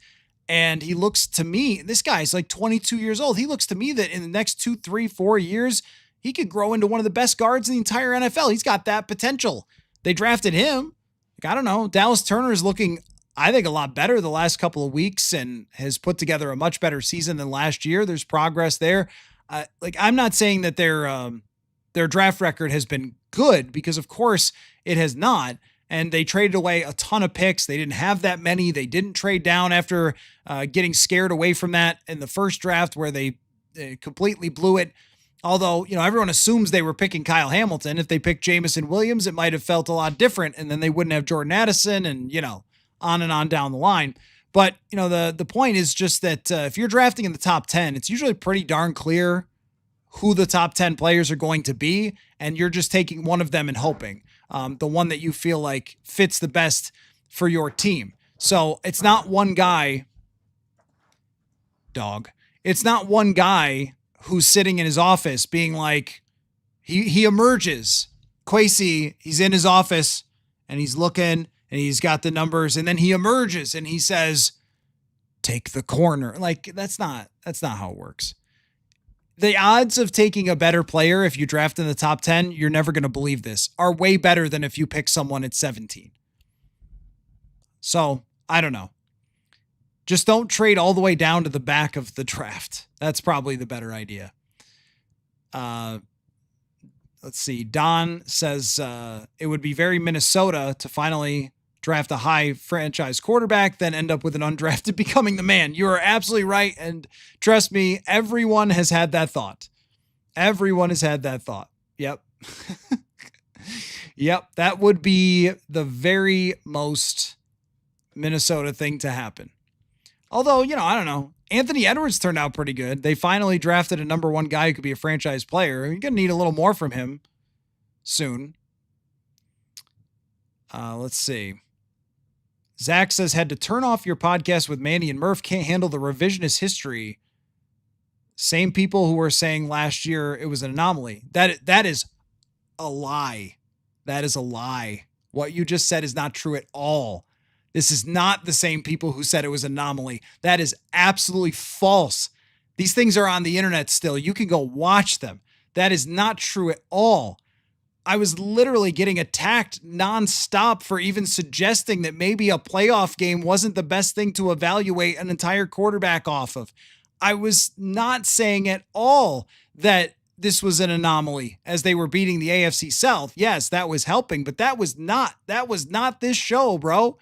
And he looks to me, this guy's like 22 years old. He looks to me that in the next 2, 3, 4 years, he could grow into one of the best guards in the entire NFL. He's got that potential. They drafted him. Like, I don't know. Dallas Turner is looking, I think, a lot better the last couple of weeks and has put together a much better season than last year. There's progress there. I'm not saying that their draft record has been good, because of course it has not. And they traded away a ton of picks. They didn't have that many. They didn't trade down after getting scared away from that in the first draft where they completely blew it. Although, everyone assumes they were picking Kyle Hamilton. If they picked Jamison Williams, it might have felt a lot different, and then they wouldn't have Jordan Addison and, on and on down the line. But, the point is just that if you're drafting in the top 10, it's usually pretty darn clear who the top 10 players are going to be, and you're just taking one of them and hoping. The one that you feel like fits the best for your team. So it's not one guy, dog. It's not one guy who's sitting in his office being like, he emerges. Kwesi, he's in his office and he's looking and he's got the numbers, and then he emerges and he says, take the corner. Like, that's not how it works. The odds of taking a better player if you draft in the top 10, you're never going to believe this, are way better than if you pick someone at 17. So, I don't know. Just don't trade all the way down to the back of the draft. That's probably the better idea. Let's see. Don says it would be very Minnesota to finally draft a high franchise quarterback, then end up with an undrafted becoming the man. You are absolutely right. And trust me, everyone has had that thought. Everyone has had that thought. Yep. Yep. That would be the very most Minnesota thing to happen. Although, I don't know. Anthony Edwards turned out pretty good. They finally drafted a number one guy who could be a franchise player. You're going to need a little more from him soon. Let's see. Zach says, had to turn off your podcast with Manny and Murph. Can't handle the revisionist history. Same people who were saying last year it was an anomaly. That is a lie. That is a lie. What you just said is not true at all. This is not the same people who said it was an anomaly. That is absolutely false. These things are on the internet still. You can go watch them. That is not true at all. I was literally getting attacked nonstop for even suggesting that maybe a playoff game wasn't the best thing to evaluate an entire quarterback off of. I was not saying at all that this was an anomaly as they were beating the AFC South. Yes, that was helping, but that was not this show, bro.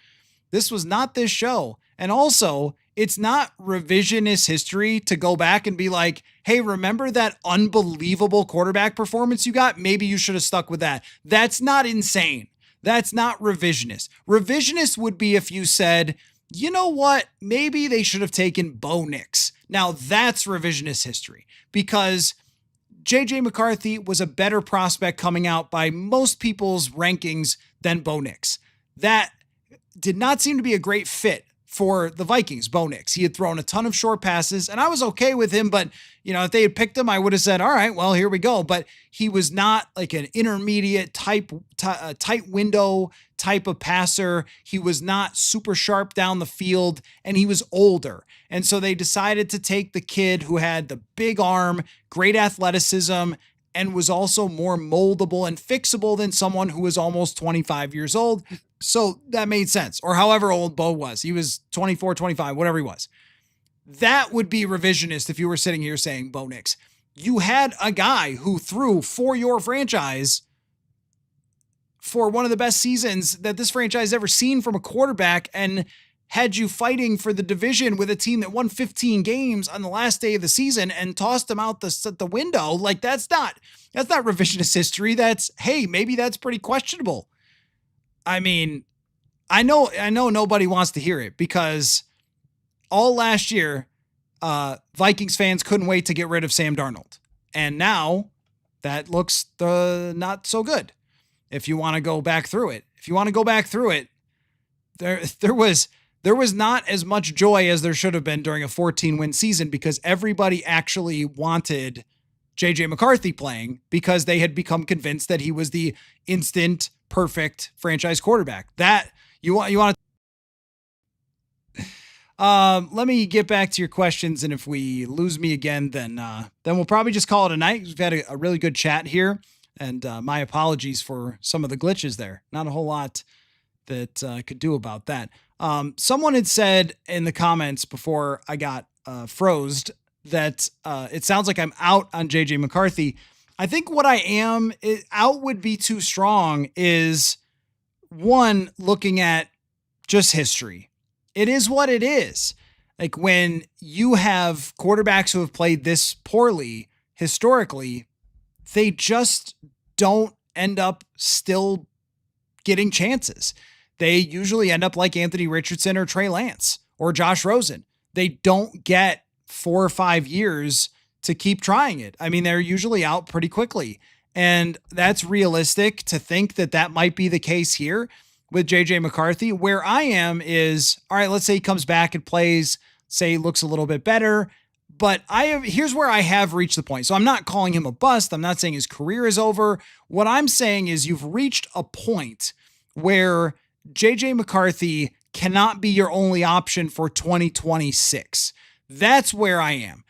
This was not this show. And also, it's not revisionist history to go back and be like, hey, remember that unbelievable quarterback performance you got? Maybe you should have stuck with that. That's not insane. That's not revisionist. Revisionist would be if you said, you know what? Maybe they should have taken Bo Nix. Now that's revisionist history because JJ McCarthy was a better prospect coming out by most people's rankings than Bo Nix. That did not seem to be a great fit for the Vikings, Bo Nix. He had thrown a ton of short passes, and I was okay with him, but, if they had picked him, I would have said, all right, well, here we go. But he was not like an intermediate tight window type of passer. He was not super sharp down the field, and he was older. And so they decided to take the kid who had the big arm, great athleticism, and was also more moldable and fixable than someone who was almost 25 years old. So that made sense. Or however old Bo was. He was 24, 25, whatever he was. That would be revisionist if you were sitting here saying Bo Nix. You had a guy who threw for your franchise for one of the best seasons that this franchise ever seen from a quarterback and had you fighting for the division with a team that won 15 games on the last day of the season and tossed them out the window. Like that's not revisionist history. That's, hey, maybe that's pretty questionable. I mean, I know nobody wants to hear it because all last year, Vikings fans couldn't wait to get rid of Sam Darnold. And now that looks not so good. If you want to go back through it, there was not as much joy as there should have been during a 14-win season because everybody actually wanted JJ McCarthy playing because they had become convinced that he was the instant perfect franchise quarterback. That you want to let me get back to your questions, and if we lose me again, then we'll probably just call it a night. We've had a really good chat here, and my apologies for some of the glitches there. Not a whole lot that I could do about that. Someone had said in the comments before I got froze that it sounds like I'm out on JJ McCarthy. I think what I am out would be too strong is one, looking at just history. It is what it is. Like when you have quarterbacks who have played this poorly historically, they just don't end up still getting chances. They usually end up like Anthony Richardson or Trey Lance or Josh Rosen. They don't get 4 or 5 years to keep trying it. I mean, they're usually out pretty quickly. And that's realistic to think that that might be the case here with JJ McCarthy. Where I am is, all right, let's say he comes back and plays, say he looks a little bit better. But here's where I have reached the point. So I'm not calling him a bust. I'm not saying his career is over. What I'm saying is you've reached a point where JJ McCarthy cannot be your only option for 2026. That's where I am.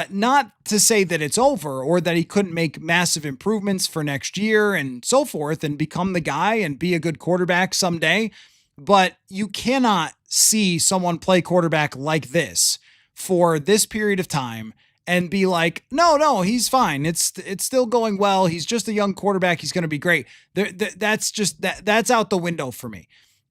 Not to say that it's over or that he couldn't make massive improvements for next year and so forth and become the guy and be a good quarterback someday. but you cannot see someone play quarterback like this for this period of time and be like, no, he's fine. It's still going well. He's just a young quarterback. He's going to be great. That's out the window for me.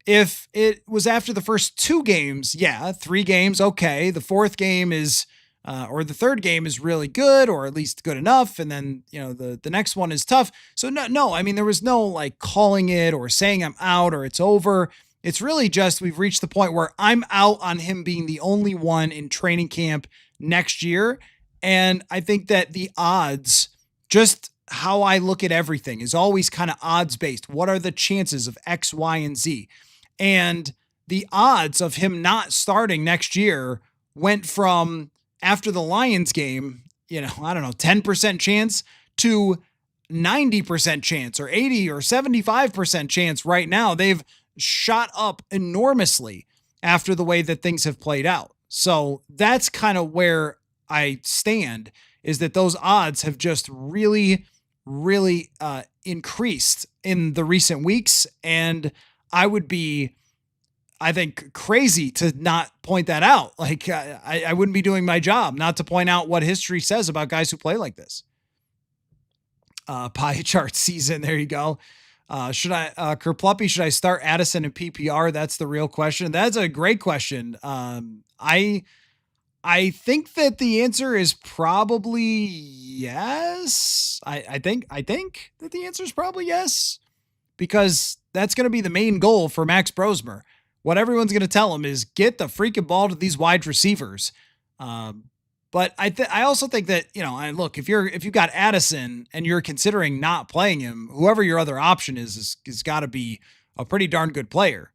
If it was after the first 2 games, 3 games, okay. The 4th game is, or the 3rd game is really good, or at least good enough. And then, the next one is tough. So no, I mean, there was no like calling it or saying I'm out or it's over. It's really just, we've reached the point where I'm out on him being the only one in training camp next year. And I think that the odds, just how I look at everything, is always kind of odds based. What are the chances of X, Y, and Z? And the odds of him not starting next year went from, after the Lions game, 10% chance to 90% chance or 80 or 75% chance right now. They've shot up enormously after the way that things have played out. So that's kind of where I stand, is that those odds have just really, really increased in the recent weeks. And I would be, I think, crazy to not point that out. Like I wouldn't be doing my job not to point out what history says about guys who play like this. Pie chart season. There you go. Kerpluppy, should I start Addison in PPR? That's the real question. That's a great question. I think that the answer is probably yes. I think that the answer is probably yes, because that's going to be the main goal for Max Brosmer. What everyone's going to tell him is get the freaking ball to these wide receivers. But I also think that, look, if you've got Addison and you're considering not playing him, whoever your other option is got to be a pretty darn good player.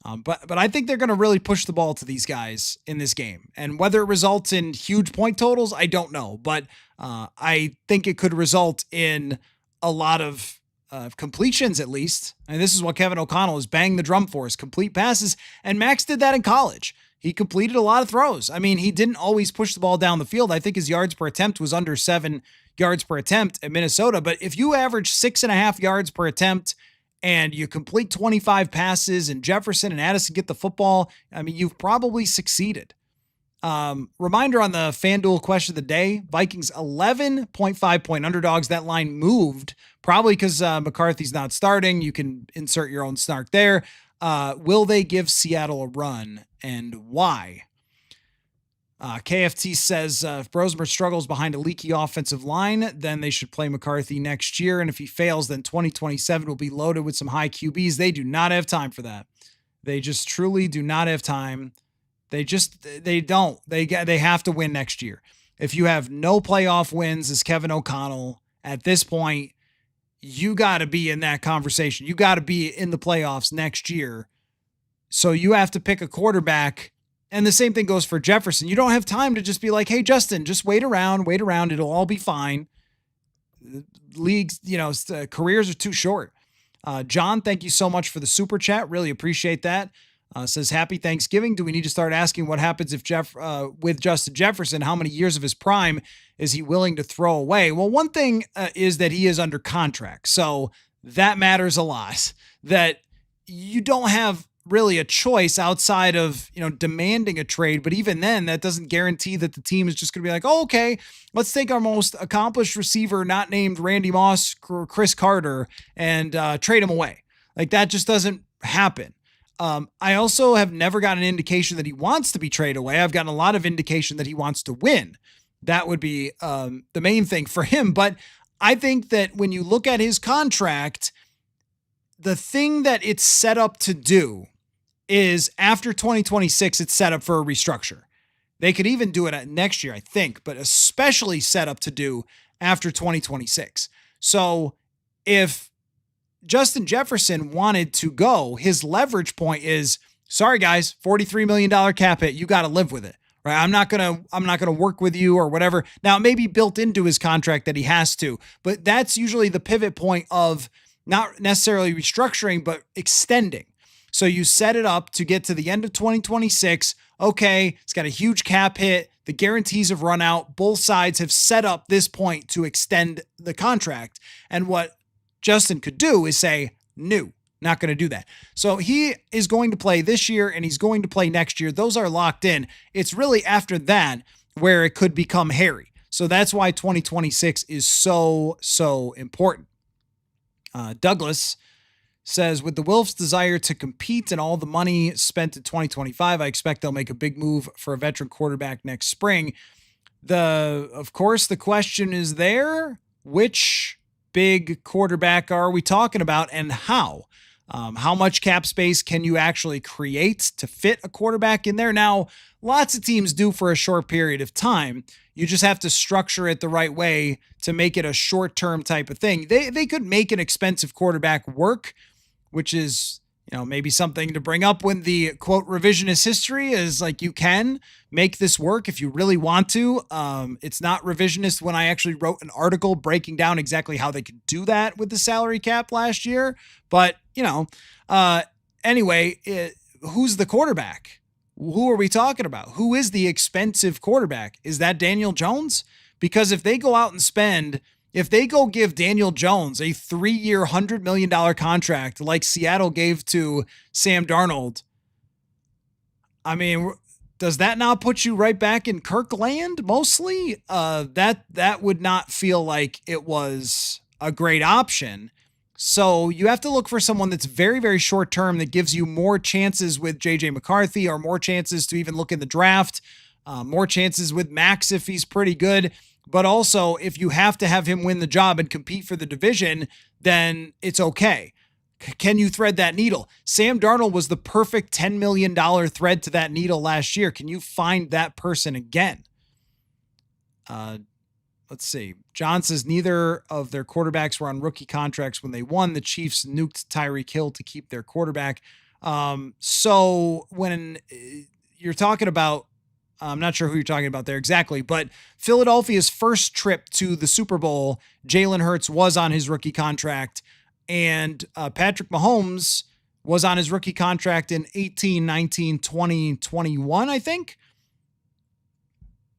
But I think they're going to really push the ball to these guys in this game. And whether it results in huge point totals, I don't know. But I think it could result in a lot of completions, at least. And this is what Kevin O'Connell is banging the drum for, is complete passes. And Max did that in college. He completed a lot of throws. I mean, he didn't always push the ball down the field. I think his yards per attempt was under 7 yards per attempt at Minnesota. But if you average 6.5 yards per attempt and you complete 25 passes and Jefferson and Addison get the football, I mean, you've probably succeeded. Reminder on the FanDuel question of the day, Vikings 11.5 point underdogs. That line moved probably because McCarthy's not starting. You can insert your own snark there. Will they give Seattle a run, and why? KFT says if Brosmer struggles behind a leaky offensive line, then they should play McCarthy next year. And if he fails, then 2027 will be loaded with some high QBs. They do not have time for that. They just truly do not have time. They don't. They have to win next year. If you have no playoff wins as Kevin O'Connell at this point, you got to be in that conversation. You got to be in the playoffs next year. So you have to pick a quarterback. And the same thing goes for Jefferson. You don't have time to just be like, hey, Justin, just wait around. It'll all be fine. Leagues, careers are too short. John, thank you so much for the super chat. Really appreciate that. Says, happy Thanksgiving. Do we need to start asking what happens if with Justin Jefferson? How many years of his prime is he willing to throw away? Well, one thing is that he is under contract. So that matters a lot. That you don't have really a choice outside of, demanding a trade. But even then, that doesn't guarantee that the team is just going to be like, oh, okay, let's take our most accomplished receiver, not named Randy Moss, Chris Carter, and trade him away. Like, that just doesn't happen. I also have never gotten an indication that he wants to be traded away. I've gotten a lot of indication that he wants to win. That would be the main thing for him. But I think that when you look at his contract, the thing that it's set up to do is after 2026, it's set up for a restructure. They could even do it next year, I think, but especially set up to do after 2026. So if Justin Jefferson wanted to go, his leverage point is, sorry guys, $43 million cap hit. You got to live with it, right? I'm not going to work with you or whatever. Now it may be built into his contract that he has to, but that's usually the pivot point of not necessarily restructuring, but extending. So you set it up to get to the end of 2026. Okay, it's got a huge cap hit. The guarantees have run out. Both sides have set up this point to extend the contract. And what Justin could do is say, no, Not going to do that. So he is going to play this year and he's going to play next year. Those are locked in. It's really after that where it could become hairy. So that's why 2026 is so important. Douglas says, with the Wilfs' desire to compete and all the money spent in 2025, I expect they'll make a big move for a veteran quarterback next spring. Of course, the question is there, which big quarterback are we talking about and how? How much cap space can you actually create to fit a quarterback in there? Now, lots of teams do for a short period of time. You just have to structure it the right way to make it a short-term type of thing. They could make an expensive quarterback work, which is, maybe something to bring up when the quote revisionist history is like, you can make this work if you really want to. It's not revisionist when I actually wrote an article breaking down exactly how they could do that with the salary cap last year. But, anyway, who's the quarterback? Who are we talking about? Who is the expensive quarterback? Is that Daniel Jones? Because if they go out and if they go give Daniel Jones a 3-year, $100 million contract like Seattle gave to Sam Darnold, I mean, does that not put you right back in Kirkland mostly? That would not feel like it was a great option. So you have to look for someone that's very, very short term that gives you more chances with JJ McCarthy or more chances to even look in the draft, more chances with Max if he's pretty good. But also, if you have to have him win the job and compete for the division, then it's okay. Can you thread that needle? Sam Darnold was the perfect $10 million thread to that needle last year. Can you find that person again? Let's see. John says neither of their quarterbacks were on rookie contracts when they won. The Chiefs nuked Tyreek Hill to keep their quarterback. So when you're talking about, I'm not sure who you're talking about there exactly, but Philadelphia's first trip to the Super Bowl, Jalen Hurts was on his rookie contract, and Patrick Mahomes was on his rookie contract in 18, 19, 20, 21, I think.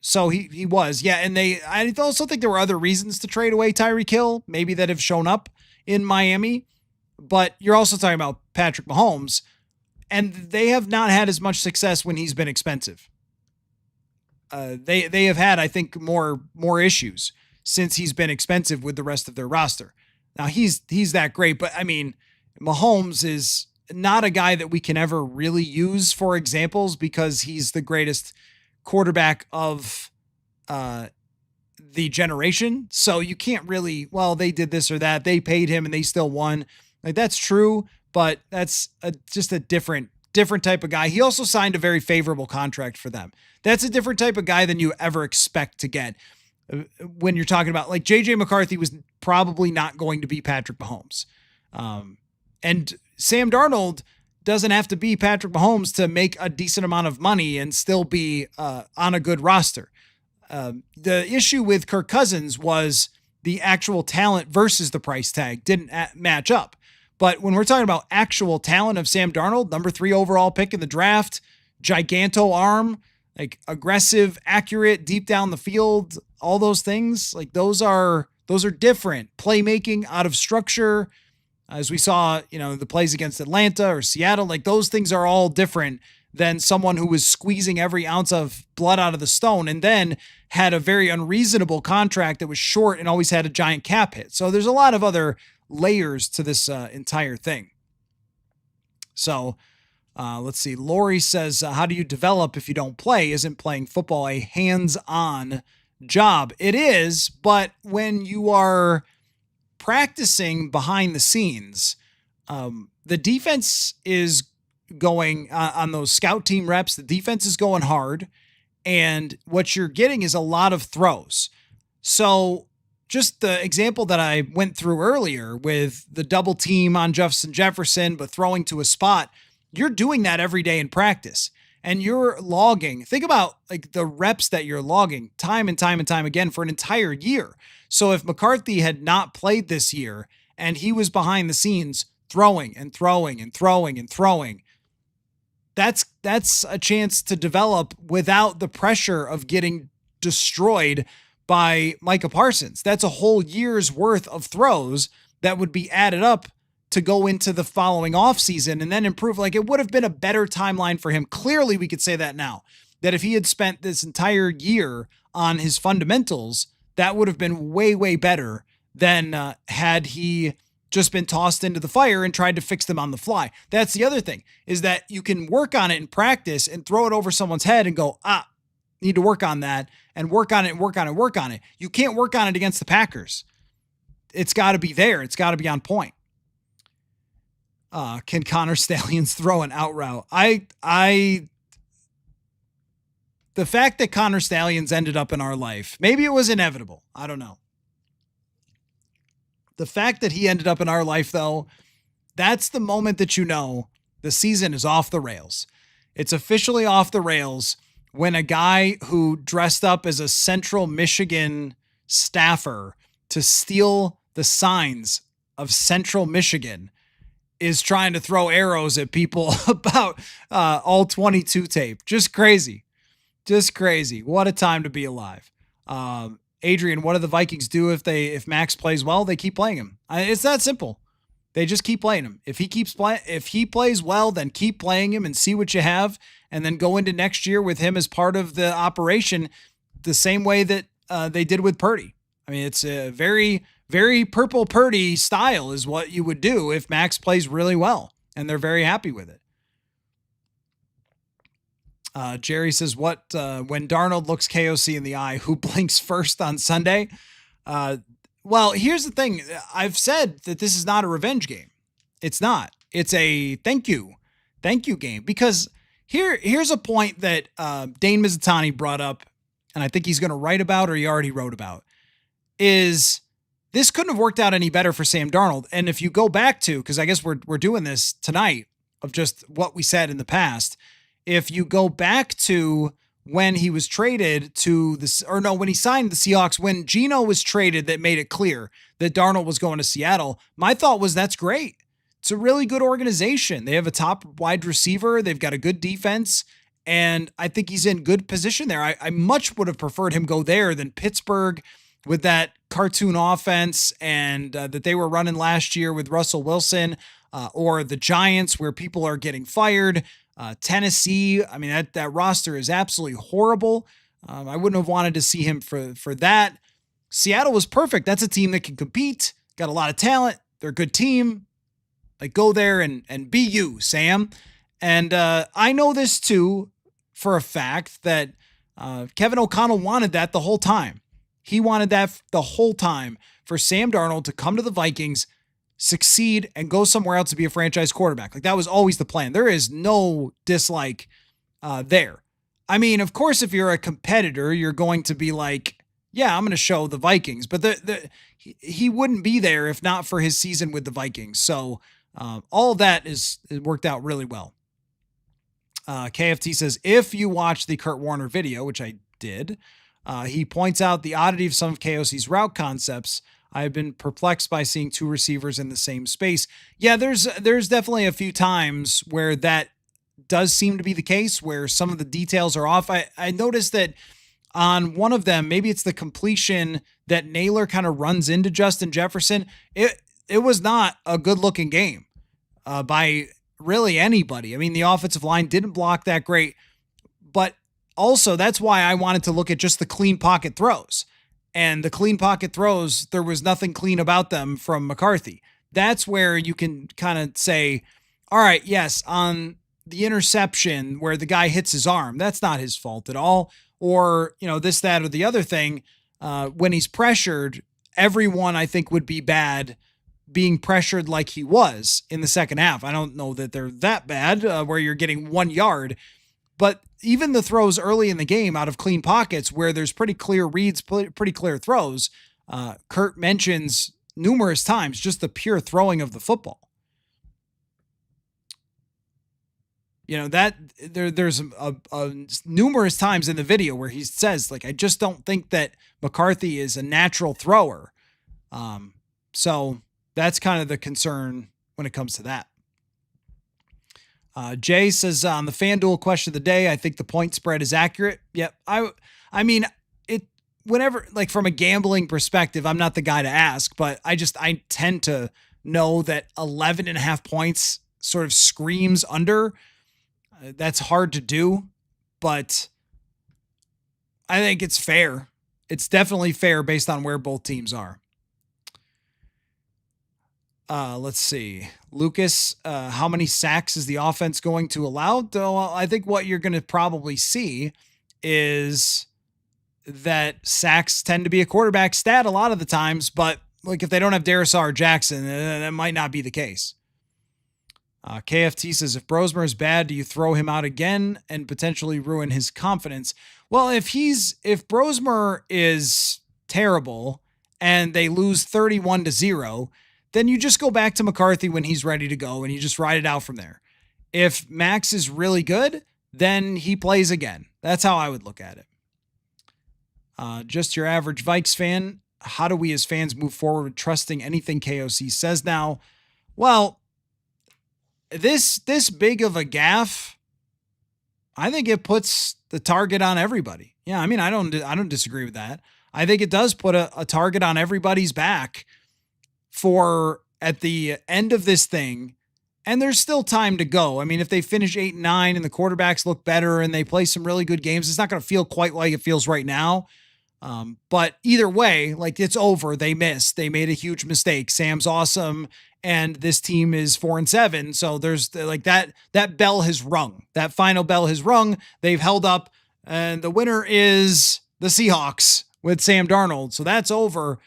So he was, yeah. And I also think there were other reasons to trade away Tyreek Hill, maybe that have shown up in Miami, but you're also talking about Patrick Mahomes, and they have not had as much success when he's been expensive. They have had, I think, more issues since he's been expensive with the rest of their roster. Now he's that great, but I mean, Mahomes is not a guy that we can ever really use for examples because he's the greatest quarterback of the generation. So you can't really, well, they did this or that. They paid him and they still won. Like, that's true, but that's just a different type of guy. He also signed a very favorable contract for them. That's a different type of guy than you ever expect to get when you're talking about, like, JJ McCarthy was probably not going to be Patrick Mahomes. And Sam Darnold doesn't have to be Patrick Mahomes to make a decent amount of money and still be on a good roster. The issue with Kirk Cousins was the actual talent versus the price tag didn't match up. But when we're talking about actual talent of Sam Darnold, number 3 overall pick in the draft, giganto arm, like aggressive, accurate, deep down the field, all those things, like those are different. Playmaking out of structure, as we saw, the plays against Atlanta or Seattle, like those things are all different than someone who was squeezing every ounce of blood out of the stone and then had a very unreasonable contract that was short and always had a giant cap hit. So there's a lot of other layers to this entire thing. So let's see. Lori says, how do you develop if you don't play? Isn't playing football a hands-on job? It is, but when you are practicing behind the scenes, the defense is going on those scout team reps. The defense is going hard, and what you're getting is a lot of throws. So just the example that I went through earlier with the double team on Justin Jefferson, but throwing to a spot, you're doing that every day in practice, and you're logging. Think about like the reps that you're logging time and time and time again for an entire year. So if McCarthy had not played this year and he was behind the scenes throwing and throwing and throwing and throwing, that's a chance to develop without the pressure of getting destroyed by Micah Parsons. That's a whole year's worth of throws that would be added up to go into the following offseason and then improve. Like, it would have been a better timeline for him. Clearly, we could say that now, that if he had spent this entire year on his fundamentals, that would have been way, way better than had he just been tossed into the fire and tried to fix them on the fly. That's the other thing, is that you can work on it in practice and throw it over someone's head and go, need to work on that and work on it and work on it, work on it. You can't work on it against the Packers. It's got to be there. It's got to be on point. Can Connor Stallions throw an out route? The fact that Connor Stallions ended up in our life, maybe it was inevitable. I don't know. The fact that he ended up in our life, though, that's the moment that you know the season is off the rails. It's officially off the rails when a guy who dressed up as a Central Michigan staffer to steal the signs of Central Michigan is trying to throw arrows at people about all 22 tape. Just crazy. Just crazy. What a time to be alive. Adrian, what do the Vikings do if Max plays well? They keep playing him. It's that simple. They just keep playing him. If he plays well, then keep playing him and see what you have, and then go into next year with him as part of the operation, the same way that they did with Purdy. I mean, it's a very, very Purple Purdy style is what you would do if Max plays really well, and they're very happy with it. Jerry says, when Darnold looks KOC in the eye, who blinks first on Sunday? Well, here's the thing. I've said that this is not a revenge game. It's not. It's a thank you game, because here's a point that Dane Mizutani brought up, and I think he's going to write about, or he already wrote about, is this couldn't have worked out any better for Sam Darnold. And if you go back to, because I guess we're doing this tonight of just what we said in the past, if you go back to when he was traded to when he signed the Seahawks, when Geno was traded, that made it clear that Darnold was going to Seattle. My thought was, that's great. It's a really good organization. They have a top wide receiver. They've got a good defense. And I think he's in good position there. I much would have preferred him go there than Pittsburgh with that cartoon offense and that they were running last year with Russell Wilson, or the Giants, where people are getting fired. Tennessee, I mean, that roster is absolutely horrible. I wouldn't have wanted to see him for that. Seattle was perfect. That's a team that can compete, got a lot of talent. They're a good team. Like, go there and be you, Sam. And I know this too for a fact that Kevin O'Connell wanted that the whole time. He wanted that the whole time for Sam Darnold to come to the Vikings, succeed, and go somewhere else to be a franchise quarterback. Like, that was always the plan. There is no dislike there. I mean, of course, if you're a competitor, you're going to be like, yeah, I'm going to show the Vikings, but he wouldn't be there if not for his season with the Vikings. So all of that it worked out really well. KFT says, if you watch the Kurt Warner video, which I did, he points out the oddity of some of KOC's route concepts. I've been perplexed by seeing two receivers in the same space. Yeah, there's definitely a few times where that does seem to be the case, where some of the details are off. I noticed that on one of them, maybe it's the completion that Naylor kind of runs into Justin Jefferson. It was not a good looking game by really anybody. I mean, the offensive line didn't block that great, but also that's why I wanted to look at just the clean pocket throws. And the clean pocket throws, there was nothing clean about them from McCarthy. That's where you can kind of say, all right, yes, on the interception where the guy hits his arm, that's not his fault at all. Or, this, that, or the other thing, when he's pressured, everyone I think would be bad being pressured like he was in the second half. I don't know that they're that bad where you're getting 1 yard, but even the throws early in the game out of clean pockets where there's pretty clear reads, pretty clear throws, Kurt mentions numerous times just the pure throwing of the football. That there's numerous times in the video where he says, like, I just don't think that McCarthy is a natural thrower. So that's kind of the concern when it comes to that. Jay says, on the FanDuel question of the day, I think the point spread is accurate. Yep. I mean, whenever, like, from a gambling perspective, I'm not the guy to ask, but I tend to know that 11.5 points sort of screams under. That's hard to do, but I think it's fair. It's definitely fair based on where both teams are. Let's see. Lucas, how many sacks is the offense going to allow? Well, I think what you're going to probably see is that sacks tend to be a quarterback stat a lot of the times, but like if they don't have Darrisaw Jackson, that might not be the case. KFT says, if Brosmer is bad, do you throw him out again and potentially ruin his confidence? Well, if Brosmer is terrible and they lose 31-0, then you just go back to McCarthy when he's ready to go and you just ride it out from there. If Max is really good, then he plays again. That's how I would look at it. Just your average Vikes fan. How do we as fans move forward with trusting anything KOC says now? Well, this big of a gaffe, I think it puts the target on everybody. Yeah, I mean, I don't disagree with that. I think it does put a target on everybody's back for at the end of this thing, and there's still time to go. I mean, if they finish 8-9 and the quarterbacks look better and they play some really good games, it's not going to feel quite like it feels right now. But either way, like it's over. They missed. They made a huge mistake. Sam's awesome, and this team is 4-7. So there's like that bell has rung. That final bell has rung. They've held up, and the winner is the Seahawks with Sam Darnold. So that's over.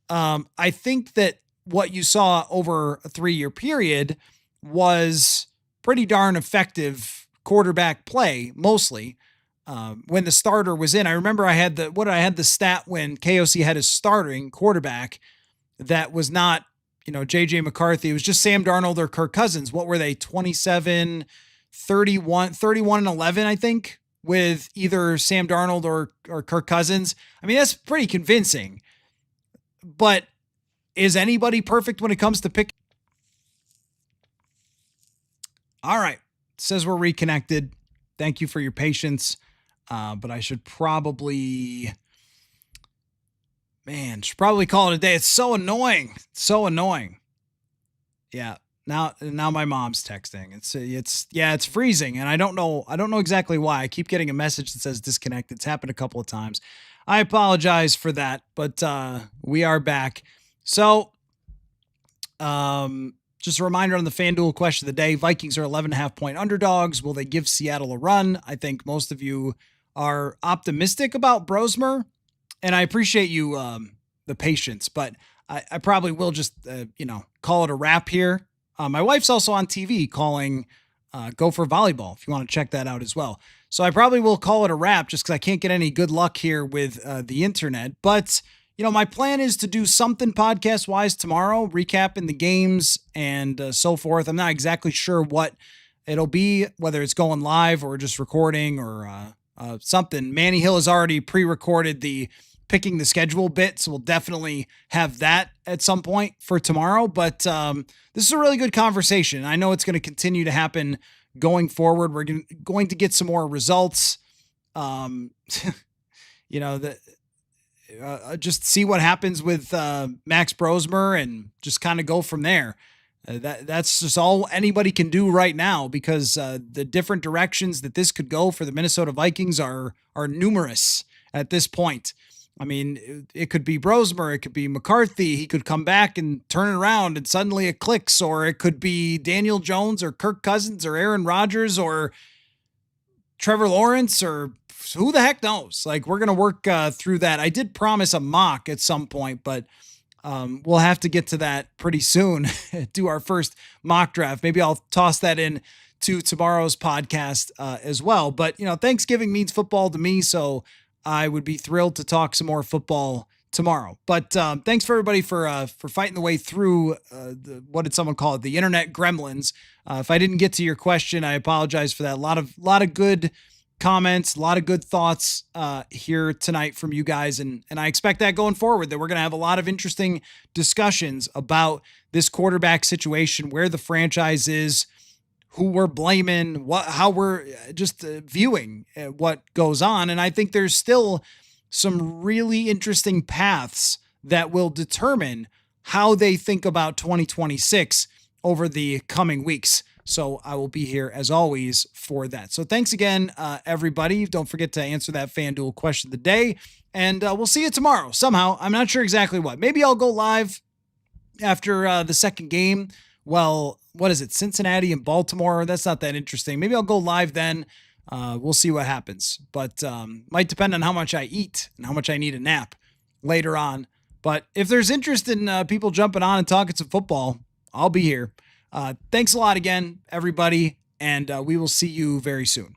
I think that what you saw over a 3-year period was pretty darn effective quarterback play, mostly. When the starter was in, I remember I had the stat when KOC had his starting quarterback that was not, JJ McCarthy. It was just Sam Darnold or Kirk Cousins. What were they? 27, 31, 31 and 11, I think, with either Sam Darnold or Kirk Cousins. I mean, that's pretty convincing, but is anybody perfect when it comes to pick? All right. It says we're reconnected. Thank you for your patience. But I should probably call it a day. It's so annoying. So annoying. Yeah. Now my mom's texting. It's freezing, and I don't know exactly why. I keep getting a message that says disconnected. It's happened a couple of times. I apologize for that, but we are back. So, just a reminder on the FanDuel question of the day. Vikings are 11.5 point underdogs. Will they give Seattle a run? I think most of you are optimistic about Brosmer, and I appreciate you the patience, but I probably will just call it a wrap here. My wife's also on TV calling Gopher Volleyball, if you want to check that out as well. So I probably will call it a wrap just because I can't get any good luck here with the internet. But my plan is to do something podcast-wise tomorrow, recapping the games and so forth. I'm not exactly sure what it'll be, whether it's going live or just recording or something. Manny Hill has already pre-recorded the picking the schedule bit, so we'll definitely have that at some point for tomorrow. But this is a really good conversation. I know it's going to continue to happen going forward. We're going to get some more results. Just see what happens with Max Brosmer and just kind of go from there. That's just all anybody can do right now because the different directions that this could go for the Minnesota Vikings are numerous at this point. I mean, it could be Brosmer, it could be McCarthy. He could come back and turn it around and suddenly it clicks, or it could be Daniel Jones or Kirk Cousins or Aaron Rodgers or Trevor Lawrence or who the heck knows? Like, we're going to work through that. I did promise a mock at some point, but we'll have to get to that pretty soon. Do our first mock draft. Maybe I'll toss that in to tomorrow's podcast as well. But, Thanksgiving means football to me, so I would be thrilled to talk some more football tomorrow. But thanks for everybody for fighting the way through what did someone call it? The internet gremlins. If I didn't get to your question, I apologize for that. A lot of good comments, a lot of good thoughts here tonight from you guys. And I expect that going forward, that we're going to have a lot of interesting discussions about this quarterback situation, where the franchise is, who we're blaming, how we're just viewing what goes on. And I think there's still some really interesting paths that will determine how they think about 2026 over the coming weeks. So I will be here as always for that. So thanks again, everybody. Don't forget to answer that FanDuel question of the day. And we'll see you tomorrow somehow. I'm not sure exactly what. Maybe I'll go live after the second game. Well, what is it? Cincinnati and Baltimore. That's not that interesting. Maybe I'll go live then. We'll see what happens. But might depend on how much I eat and how much I need a nap later on. But if there's interest in people jumping on and talking some football, I'll be here. Thanks a lot again, everybody. And we will see you very soon.